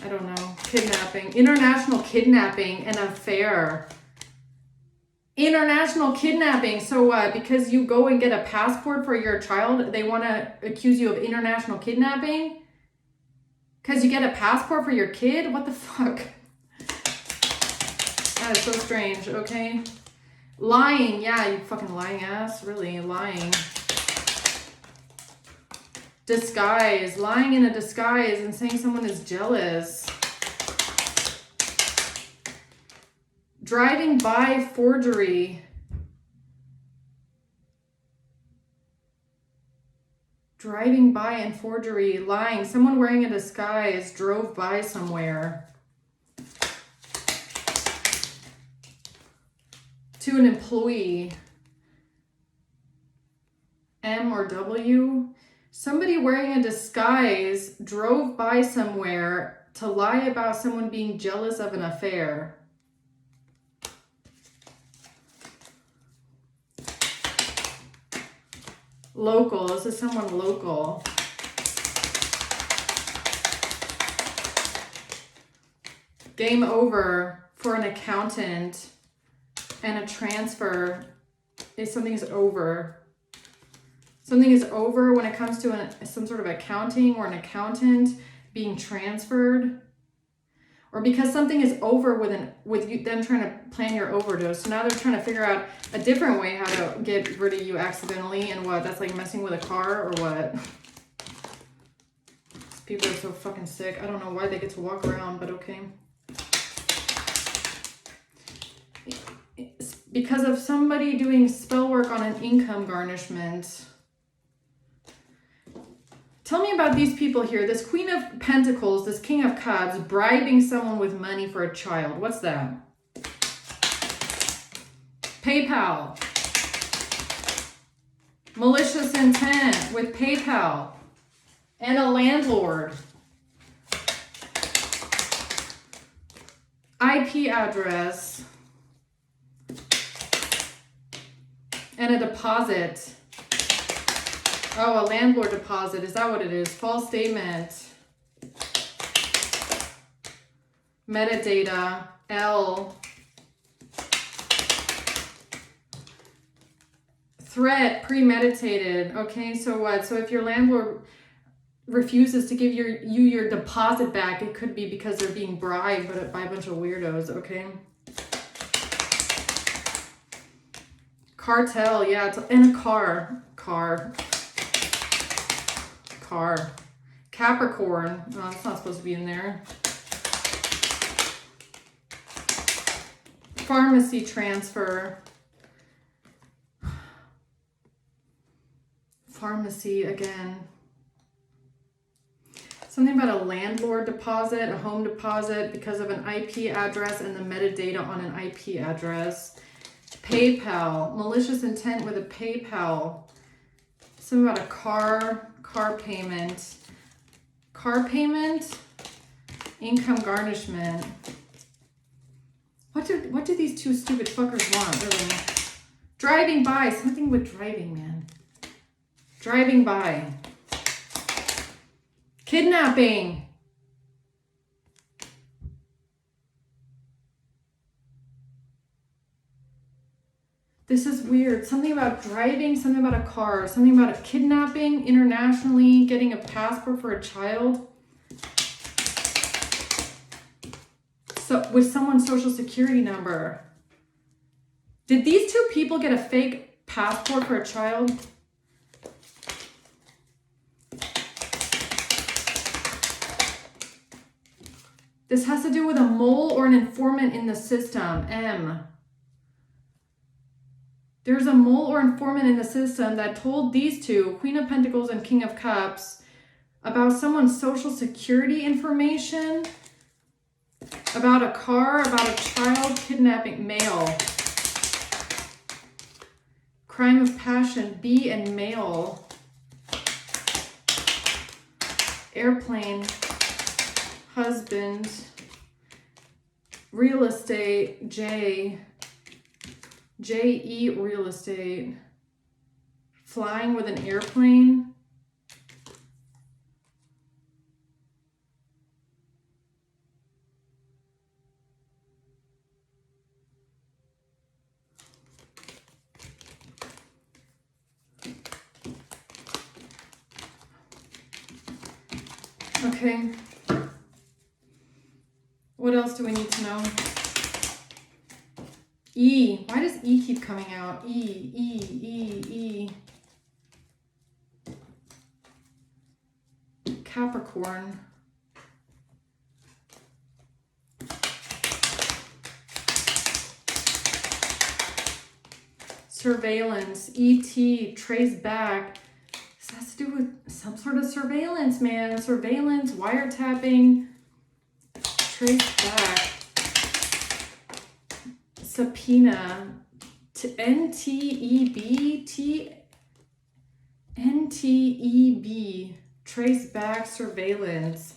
I don't know. Kidnapping. International kidnapping and affair. International kidnapping. So what? Because you go and get a passport for your child, they want to accuse you of international kidnapping? Because you get a passport for your kid? What the fuck? That is so strange, okay? Lying. Yeah, you fucking lying ass. Really, lying. Disguise. Lying in a disguise and saying someone is jealous. Driving by forgery. Driving by and forgery. Lying. Someone wearing a disguise drove by somewhere. To an employee. M or W. Somebody wearing a disguise drove by somewhere to lie about someone being jealous of an affair. Local. This is someone local. Game over for an accountant and a transfer. If something is over. Something is over when it comes to some sort of accounting or an accountant being transferred. Or because something is over with them trying to plan your overdose. So now they're trying to figure out a different way how to get rid of you accidentally. And what? That's like messing with a car or what? People are so fucking sick. I don't know why they get to walk around, but okay. It's because of somebody doing spell work on an income garnishment. Tell me about these people here. This Queen of Pentacles, this King of Cups, bribing someone with money for a child. What's that? PayPal. Malicious intent with PayPal. And a landlord. IP address. And a deposit. Oh, a landlord deposit. Is that what it is? False statement. Metadata. L. Threat. Premeditated. Okay, so what? So if your landlord refuses to give you your deposit back, it could be because they're being bribed by a bunch of weirdos, okay? Cartel. Yeah, it's in a car. Capricorn. Oh, it's not supposed to be in there. Pharmacy transfer. Pharmacy again. Something about a landlord deposit, a home deposit because of an IP address and the metadata on an IP address. PayPal. Malicious intent with a PayPal. Something about a car payment. Car payment. Income garnishment. What do these two stupid fuckers want, really? Driving by. Something with driving, man. Driving by. Kidnapping. This is weird. Something about driving, something about a car, something about a kidnapping internationally, getting a passport for a child. So with someone's social security number. Did these two people get a fake Passport for a child. This has to do with a mole or an informant in the system. M. There's a mole or informant in the system that told these two, Queen of Pentacles and King of Cups, about someone's social security information, about a car, about a child, kidnapping, male. Crime of passion, B and male. Airplane, husband. Real estate, J. J-E, real estate. Flying with an airplane. Okay. What else do we need to know? E. Why does E keep coming out? E. Capricorn. Surveillance. E.T. Trace back. This has to do with some sort of surveillance, man. Surveillance, wiretapping. Trace back. Subpoena. NTEB. Trace back surveillance.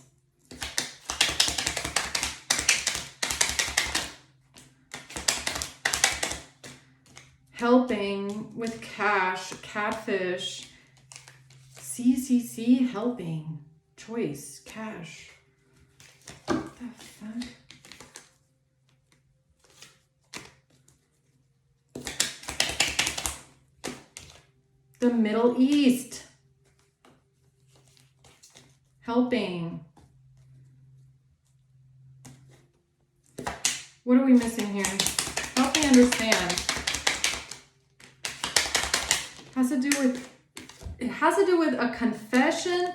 Helping with cash. Catfish. CCC helping. Choice. Cash. What the fuck? The Middle East. Helping. What are we missing here? Help me understand. It has to do with a confession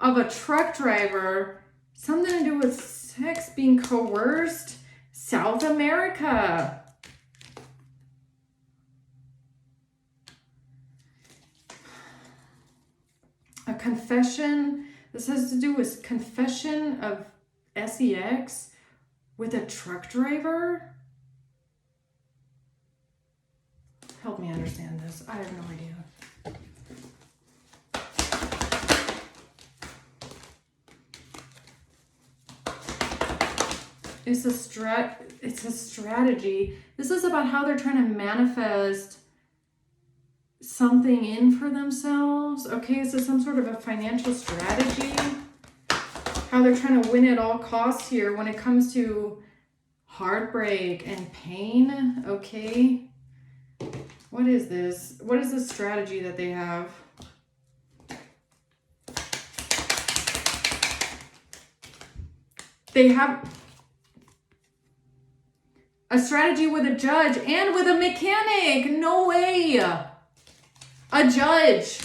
of a truck driver. Something to do with sex being coerced. South America. A confession. This has to do with confession of sex with a truck driver. Help me understand this. I have no idea. It's a strategy. This is about how they're trying to manifest something in for themselves. Okay, so some sort of a financial strategy. How they're trying to win at all costs here when it comes to heartbreak and pain. Okay. What is this? What is the strategy that they have? They have a strategy with a judge and with a mechanic. No way. A judge.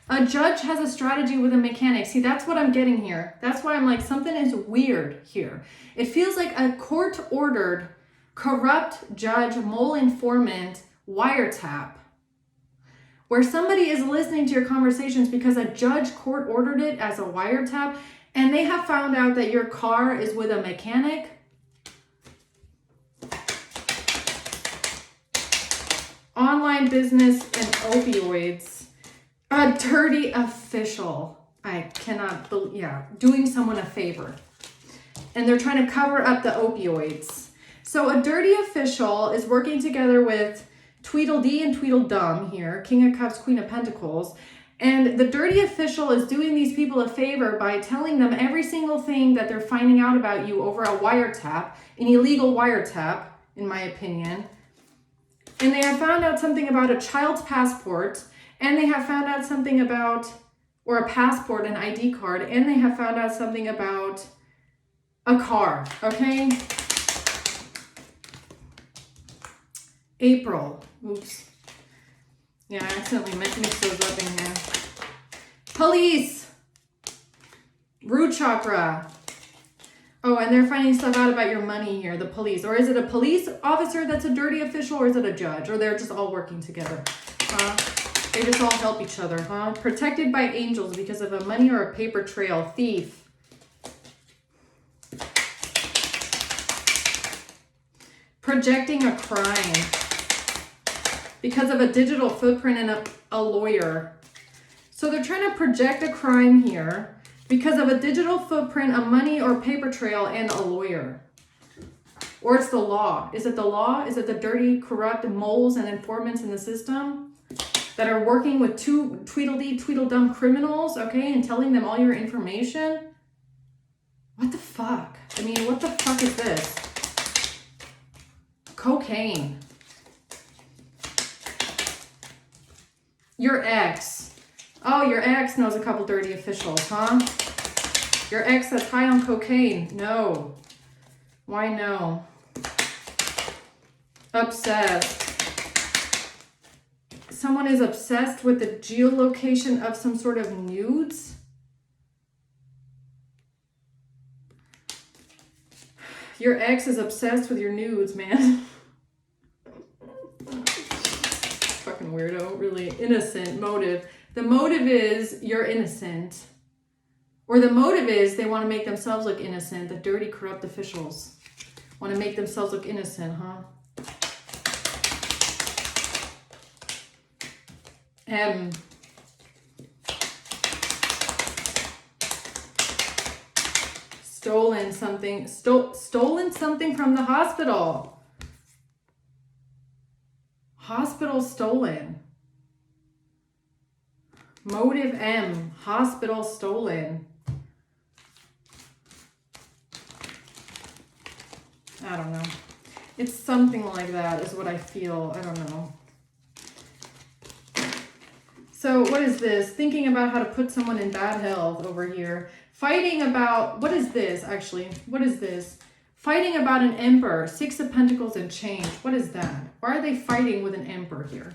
A judge has a strategy with a mechanic. See, that's what I'm getting here. That's why I'm like, something is weird here. It feels like a court-ordered, corrupt judge, mole informant, wiretap, where somebody is listening to your conversations because a judge court-ordered it as a wiretap, and they have found out that your car is with a mechanic. Online business and opioids. A dirty official. I cannot believe, yeah, doing someone a favor. And they're trying to cover up the opioids. So a dirty official is working together with Tweedledee and Tweedledum here, King of Cups, Queen of Pentacles. And the dirty official is doing these people a favor by telling them every single thing that they're finding out about you over a wiretap, an illegal wiretap, in my opinion. And they have found out something about a child's passport, and they have found out something about, or a passport, an ID card, and they have found out something about a car, okay? April, oops. Yeah, I accidentally mixed those up in here. Police. Root chakra. Oh, and they're finding stuff out about your money here, the police. Or is it a police officer that's a dirty official, or is it a judge? Or they're just all working together? They just all help each other, huh? Protected by angels because of a money or a paper trail. Thief. Projecting a crime. Because of a digital footprint and a lawyer. So they're trying to project a crime here because of a digital footprint, a money or paper trail, and a lawyer. Or it's the law. Is it the law? Is it the dirty, corrupt moles and informants in the system that are working with two tweedledum criminals, okay, and telling them all your information? What the fuck? I mean, what the fuck is this? Cocaine. Your ex. Oh, your ex knows a couple dirty officials, huh? Your ex that's high on cocaine. No. Why no? Obsessed. Someone is obsessed with the geolocation of some sort of nudes. Your ex is obsessed with your nudes, man. Fucking weirdo. Really innocent motive. The motive is you're innocent. Or the motive is they want to make themselves look innocent. The dirty, corrupt officials want to make themselves look innocent, huh? Stolen something. Stolen something from the hospital. Hospital stolen. Motive M. Hospital stolen. I don't know. It's something like that is what I feel. I don't know. So what is this? Thinking about how to put someone in bad health over here. Fighting about, what is this actually? What is this? Fighting about an emperor. 6 of Pentacles and change. What is that? Why are they fighting with an emperor here?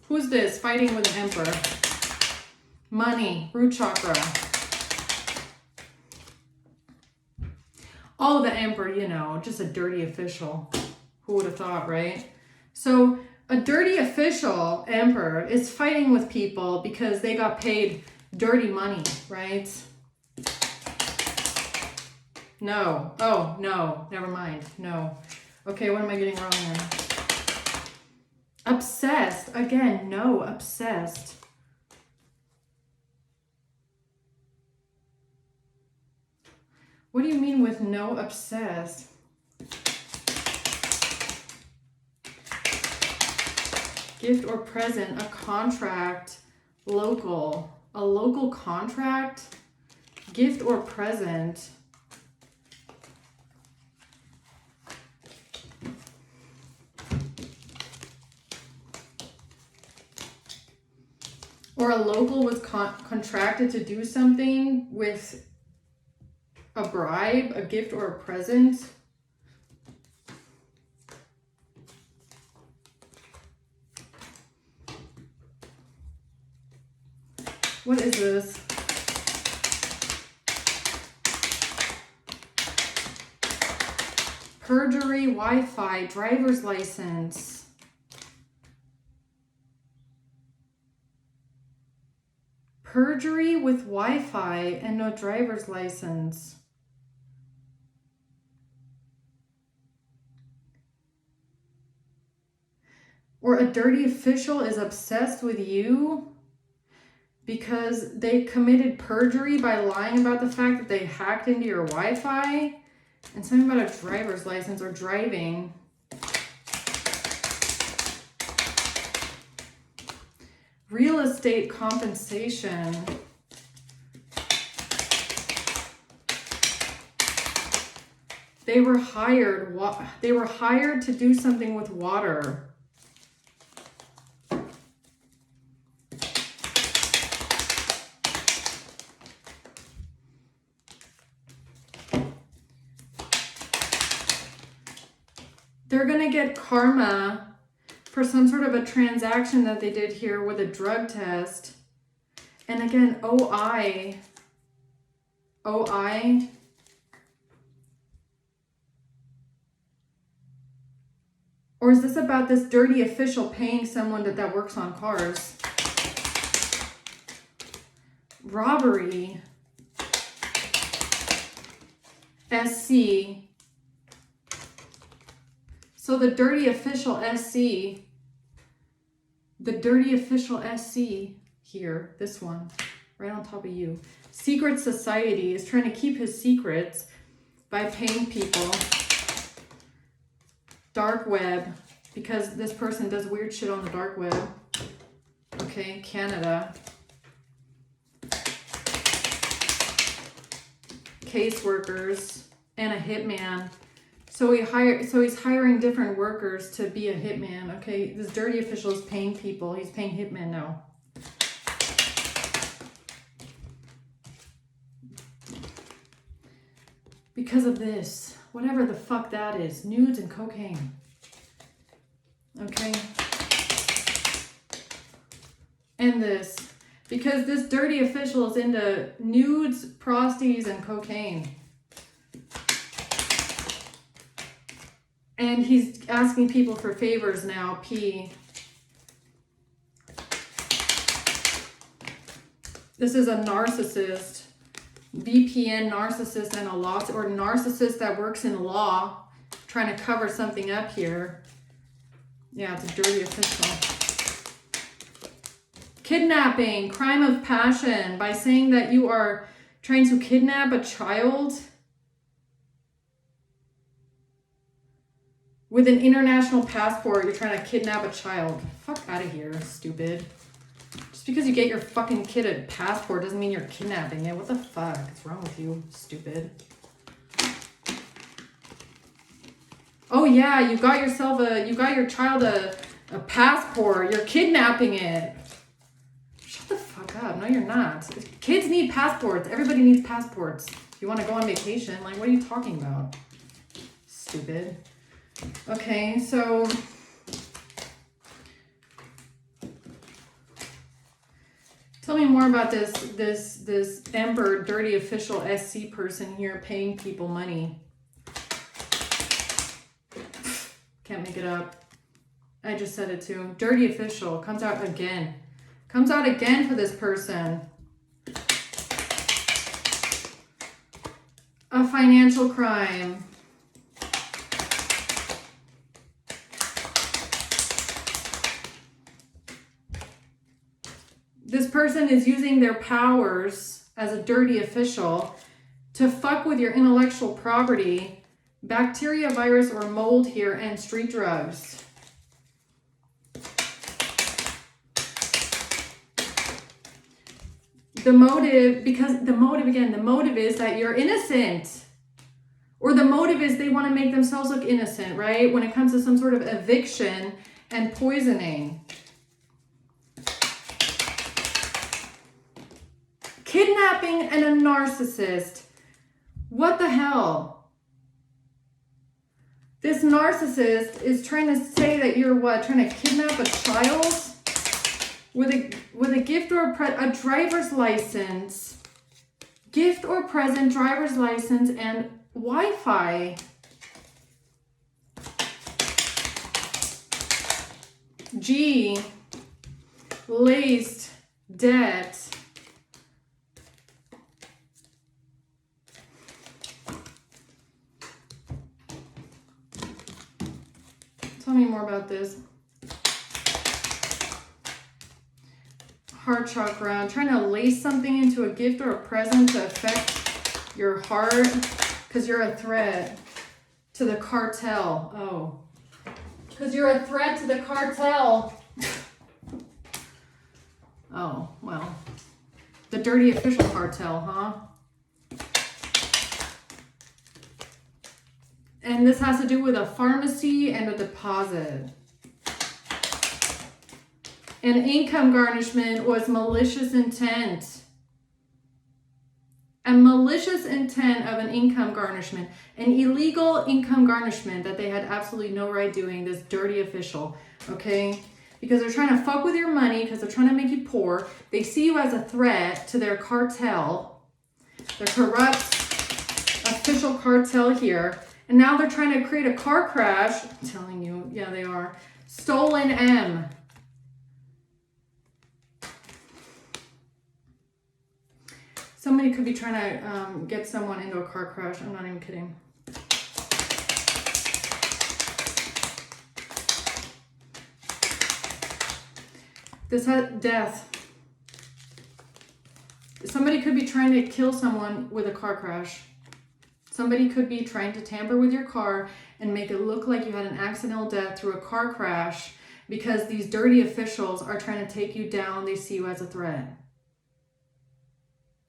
Who's this fighting with an emperor? Money. Root chakra. Oh, the emperor, you know, just a dirty official. Who would have thought, right? So a dirty official, emperor, is fighting with people because they got paid dirty money, right? No. Oh, no. Never mind. No. Okay, what am I getting wrong here? Obsessed. Again, no. Obsessed. What do you mean with no obsessed? Gift or present, a contract, local, a local contract, gift or present. Or a local was contracted to do something with a bribe, a gift or a present. What is this? Perjury, Wi-Fi, driver's license. Perjury with Wi-Fi and no driver's license. Or a dirty official is obsessed with you because they committed perjury by lying about the fact that they hacked into your Wi-Fi, and something about a driver's license or driving. Real estate compensation. They were hired to do something with water. They're going to get karma for some sort of a transaction that they did here with a drug test. And again, OI. Or is this about this dirty official paying someone that works on cars? Robbery. SC. So the dirty official SC. The dirty official SC here, this one, right on top of you. Secret society is trying to keep his secrets by paying people. Dark web, because this person does weird shit on the dark web. Okay, Canada. Caseworkers and a hitman. So he's hiring different workers to be a hitman. Okay, this dirty official is paying people. He's paying hitmen now. Because of this, whatever the fuck that is, nudes and cocaine. Okay. And this, because this dirty official is into nudes, prosties, and cocaine. And he's asking people for favors now, P. This is a narcissist. VPN narcissist and a law, or narcissist that works in law, trying to cover something up here. Yeah, it's a dirty official. Kidnapping, crime of passion, by saying that you are trying to kidnap a child with an international passport. You're trying to kidnap a child. Fuck out of here, stupid. Just because you get your fucking kid a passport doesn't mean you're kidnapping it. What the fuck is wrong with you, stupid? Oh yeah, you got your child a passport. You're kidnapping it. Shut the fuck up. No, you're not. Kids need passports. Everybody needs passports. If you want to go on vacation, like, what are you talking about? Stupid. Okay, so tell me more about this Emperor dirty official SC person here paying people money. Can't make it up. I just said it too. Dirty official comes out again. Comes out again for this person. A financial crime. This person is using their powers as a dirty official to fuck with your intellectual property, bacteria, virus, or mold here, and street drugs. The motive, because the motive is that you're innocent. Or the motive is they want to make themselves look innocent, right? When it comes to some sort of eviction and poisoning. Kidnapping and a narcissist. What the hell? This narcissist is trying to say that you're what? Trying to kidnap a child with a gift or a driver's license. Gift or present, driver's license, and Wi-Fi. G. Laced debt. Tell me more about this. Heart chakra. Trying to lace something into a gift or a present to affect your heart because you're a threat to the cartel. Oh. Because you're a threat to the cartel. Oh, well. The dirty official cartel, huh? And this has to do with a pharmacy and a deposit. And income garnishment was malicious intent. and malicious intent of an income garnishment, an illegal income garnishment that they had absolutely no right doing, this dirty official, okay? Because they're trying to fuck with your money, because they're trying to make you poor. They see you as a threat to their cartel, their corrupt official cartel here. And now they're trying to create a car crash. I'm telling you, yeah, they are. Stolen M. Somebody could be trying to get someone into a car crash. I'm not even kidding. This had death. Somebody could be trying to kill someone with a car crash. Somebody could be trying to tamper with your car and make it look like you had an accidental death through a car crash because these dirty officials are trying to take you down. They see you as a threat.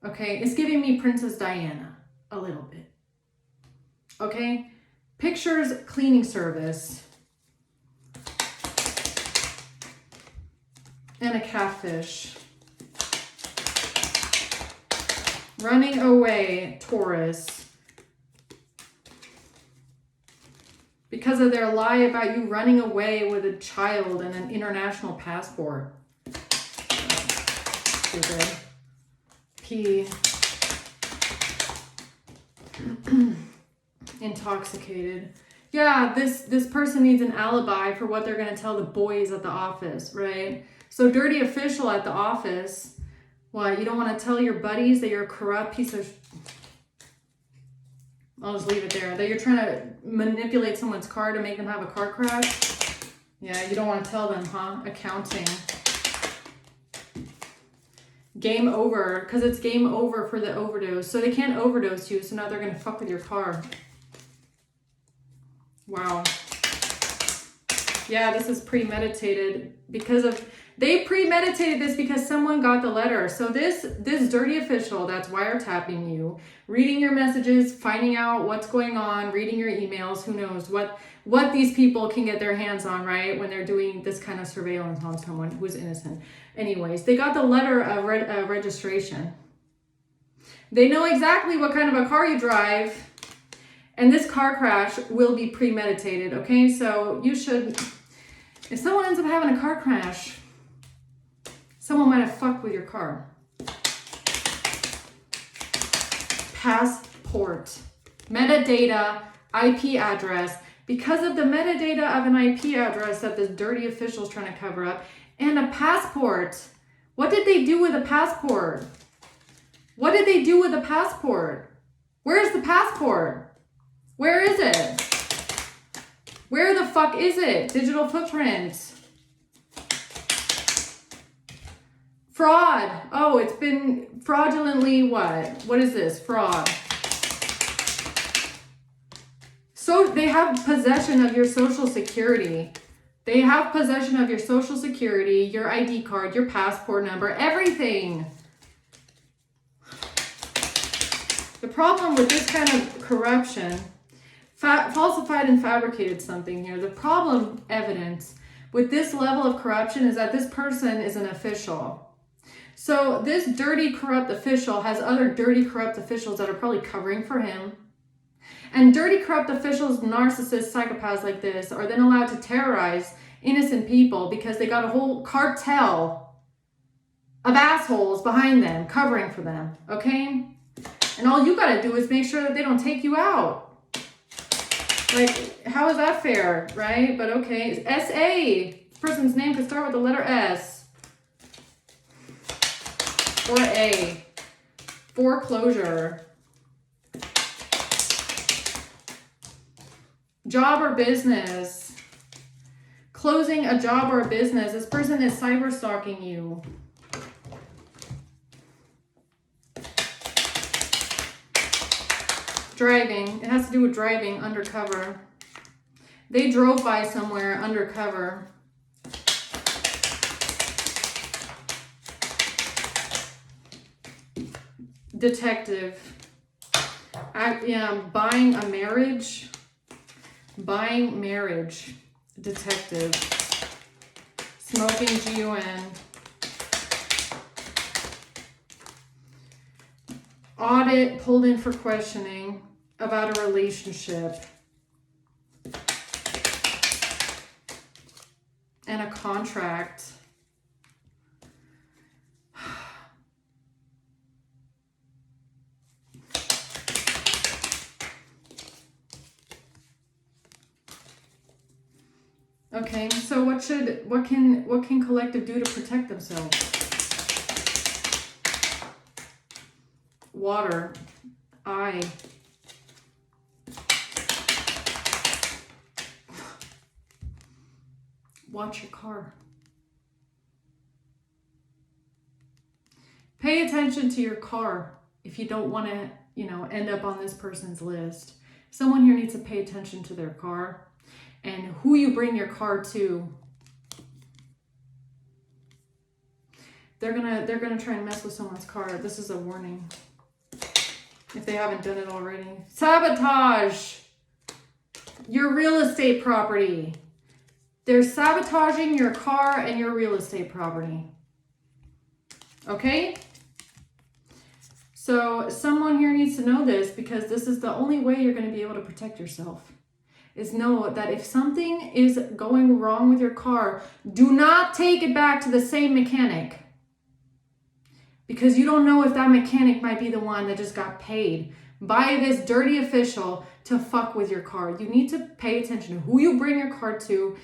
Okay, it's giving me Princess Diana a little bit. Okay, pictures cleaning service and a catfish. Running away, Taurus. Because of their lie about you running away with a child and an international passport. Stupid. P. Intoxicated. Yeah, this person needs an alibi for what they're going to tell the boys at the office, right? So dirty official at the office. What, you don't want to tell your buddies that you're a corrupt piece of... I'll just leave it there. That you're trying to manipulate someone's car to make them have a car crash? Yeah, you don't want to tell them, huh? Accounting. Game over, because it's game over for the overdose. So they can't overdose you, so now they're going to fuck with your car. Wow. Yeah, this is premeditated because of... They premeditated this because someone got the letter. So this dirty official that's wiretapping you, reading your messages, finding out what's going on, reading your emails, who knows what these people can get their hands on, right? When they're doing this kind of surveillance on someone who's innocent. Anyways, they got the letter of registration. They know exactly what kind of a car you drive. And this car crash will be premeditated, okay? So you should, if someone ends up having a car crash, someone might have fucked with your car. Passport. Metadata, IP address. Because of the metadata of an IP address that this dirty official is trying to cover up. And a passport. What did they do with a passport? What did they do with a passport? Where's the passport? Where is it? Where the fuck is it? Digital footprint. Fraud. Oh, it's been fraudulently what? What is this? Fraud. So they have possession of your social security. They have possession of your social security, your ID card, your passport number, everything. The problem with this kind of corruption, falsified and fabricated something here. The problem, evidence, with this level of corruption is that this person is an official. So this dirty, corrupt official has other dirty, corrupt officials that are probably covering for him. And dirty, corrupt officials, narcissists, psychopaths like this are then allowed to terrorize innocent people because they got a whole cartel of assholes behind them, covering for them, okay? And all you gotta do is make sure that they don't take you out. Like, how is that fair, right? But okay, it's S.A. This person's name could start with the letter S. Or A. Foreclosure. Job or business. Closing a job or a business. This person is cyber stalking you. Driving. It has to do with driving undercover. They drove by somewhere undercover. Detective. Buying a marriage. Buying marriage. Detective. Smoking GUN. Audit, pulled in for questioning about a relationship. And a contract. Okay, so what can collective do to protect themselves? Water, eye. Watch your car. Pay attention to your car if you don't want to, end up on this person's list. Someone here needs to pay attention to their car and who you bring your car to. They're gonna try and mess with someone's car. This is a warning. If they haven't done it already. Sabotage your real estate property. They're sabotaging your car and your real estate property. Okay? So someone here needs to know this, because this is the only way you're going to be able to protect yourself. Is know that if something is going wrong with your car, do not take it back to the same mechanic. Because you don't know if that mechanic might be the one that just got paid by this dirty official to fuck with your car. You need to pay attention to who you bring your car to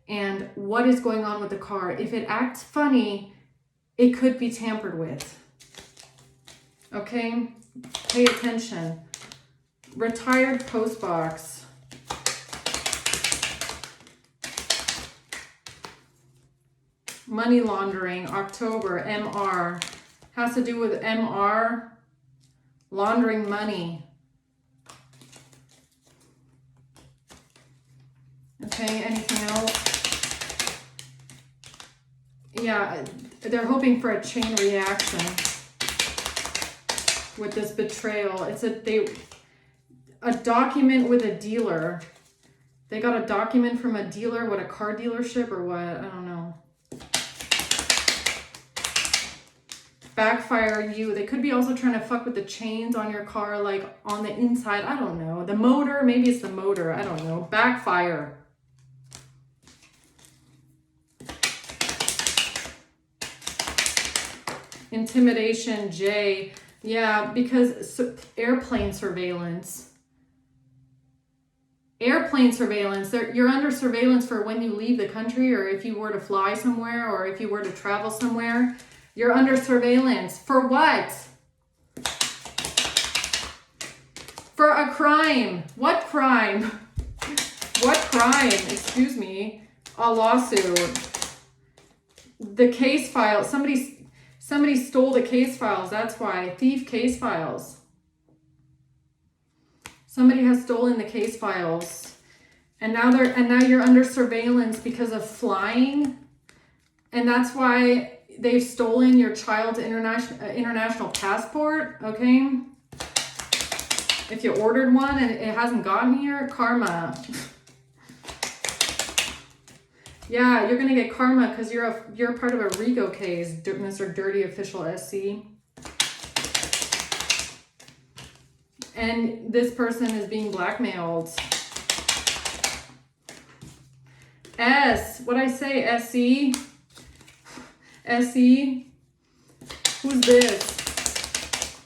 and what is going on with the car. If it acts funny, it could be tampered with. Okay? Pay attention. Retired post box. Money laundering, October, MR. Has to do with MR, laundering money. Okay, anything else? Yeah, they're hoping for a chain reaction with this betrayal. It's a document with a dealer. They got a document from a dealer, what, a car dealership or what? I don't know. Backfire you. They could be also trying to fuck with the chains on your car, like on the inside. I don't know. The motor, maybe it's the motor. I don't know. Backfire. Intimidation, J. Yeah, because airplane surveillance. Airplane surveillance. You're under surveillance for when you leave the country, or if you were to fly somewhere, or if you were to travel somewhere. You're under surveillance. For what? For a crime. What crime? What crime? Excuse me. A lawsuit. The case file. Somebody stole the case files. That's why. Thief case files. Somebody has stolen the case files. And now you're under surveillance because of flying. And that's why they've stolen your child's international passport, okay? If you ordered one and it hasn't gotten here, karma. Yeah, you're gonna get karma because you're part of a RICO case, Mr. Dirty Official SC. And this person is being blackmailed. S, what'd I say, SC? SE, who's this?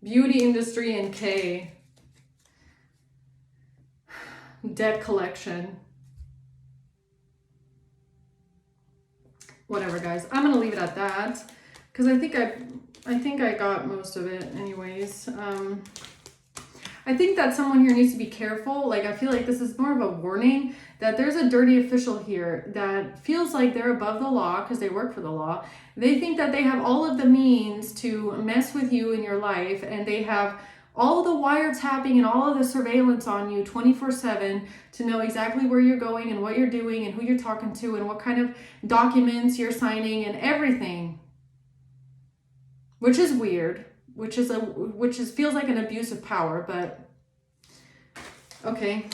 Beauty industry and K. Debt collection. Whatever, guys. I'm gonna leave it at that because I think I got most of it anyways. I think that someone here needs to be careful. Like, I feel like this is more of a warning that there's a dirty official here that feels like they're above the law because they work for the law. They think that they have all of the means to mess with you in your life, and they have all of the wiretapping and all of the surveillance on you 24/7 to know exactly where you're going and what you're doing and who you're talking to and what kind of documents you're signing and everything. Which is weird. Which feels like an abuse of power, but okay.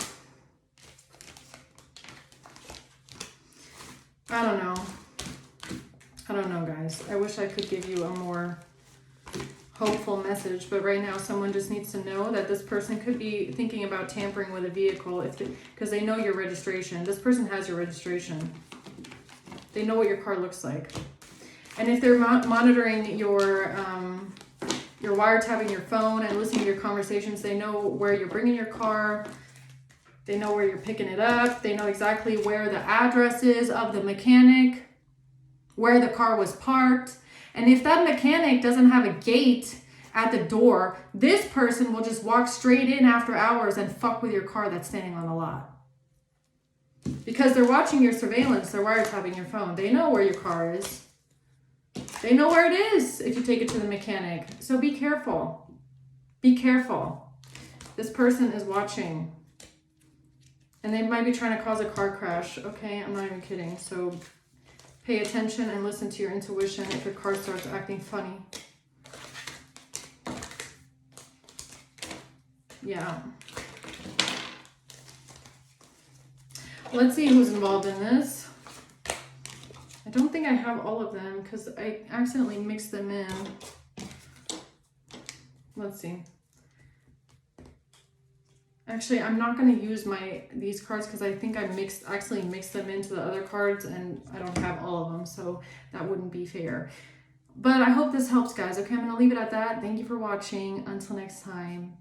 I don't know, guys. I wish I could give you a more hopeful message, but right now someone just needs to know that this person could be thinking about tampering with a vehicle because they know your registration. This person has your registration. They know what your car looks like. And if they're monitoring your wiretapping your phone and listening to your conversations, they know where you're bringing your car. They know where you're picking it up. They know exactly where the address is of the mechanic, where the car was parked. And if that mechanic doesn't have a gate at the door, this person will just walk straight in after hours and fuck with your car that's standing on the lot. Because they're watching your surveillance, they're wiretapping your phone. They know where your car is. They know where it is if you take it to the mechanic. So be careful. Be careful. This person is watching. And they might be trying to cause a car crash. Okay, I'm not even kidding. So pay attention and listen to your intuition if your car starts acting funny. Yeah. Let's see who's involved in this. I don't think I have all of them because I accidentally mixed them in. Let's see. Actually, I'm not going to use these cards because I think I accidentally mixed them into the other cards and I don't have all of them, so that wouldn't be fair. But I hope this helps, guys. Okay, I'm going to leave it at that. Thank you for watching. Until next time.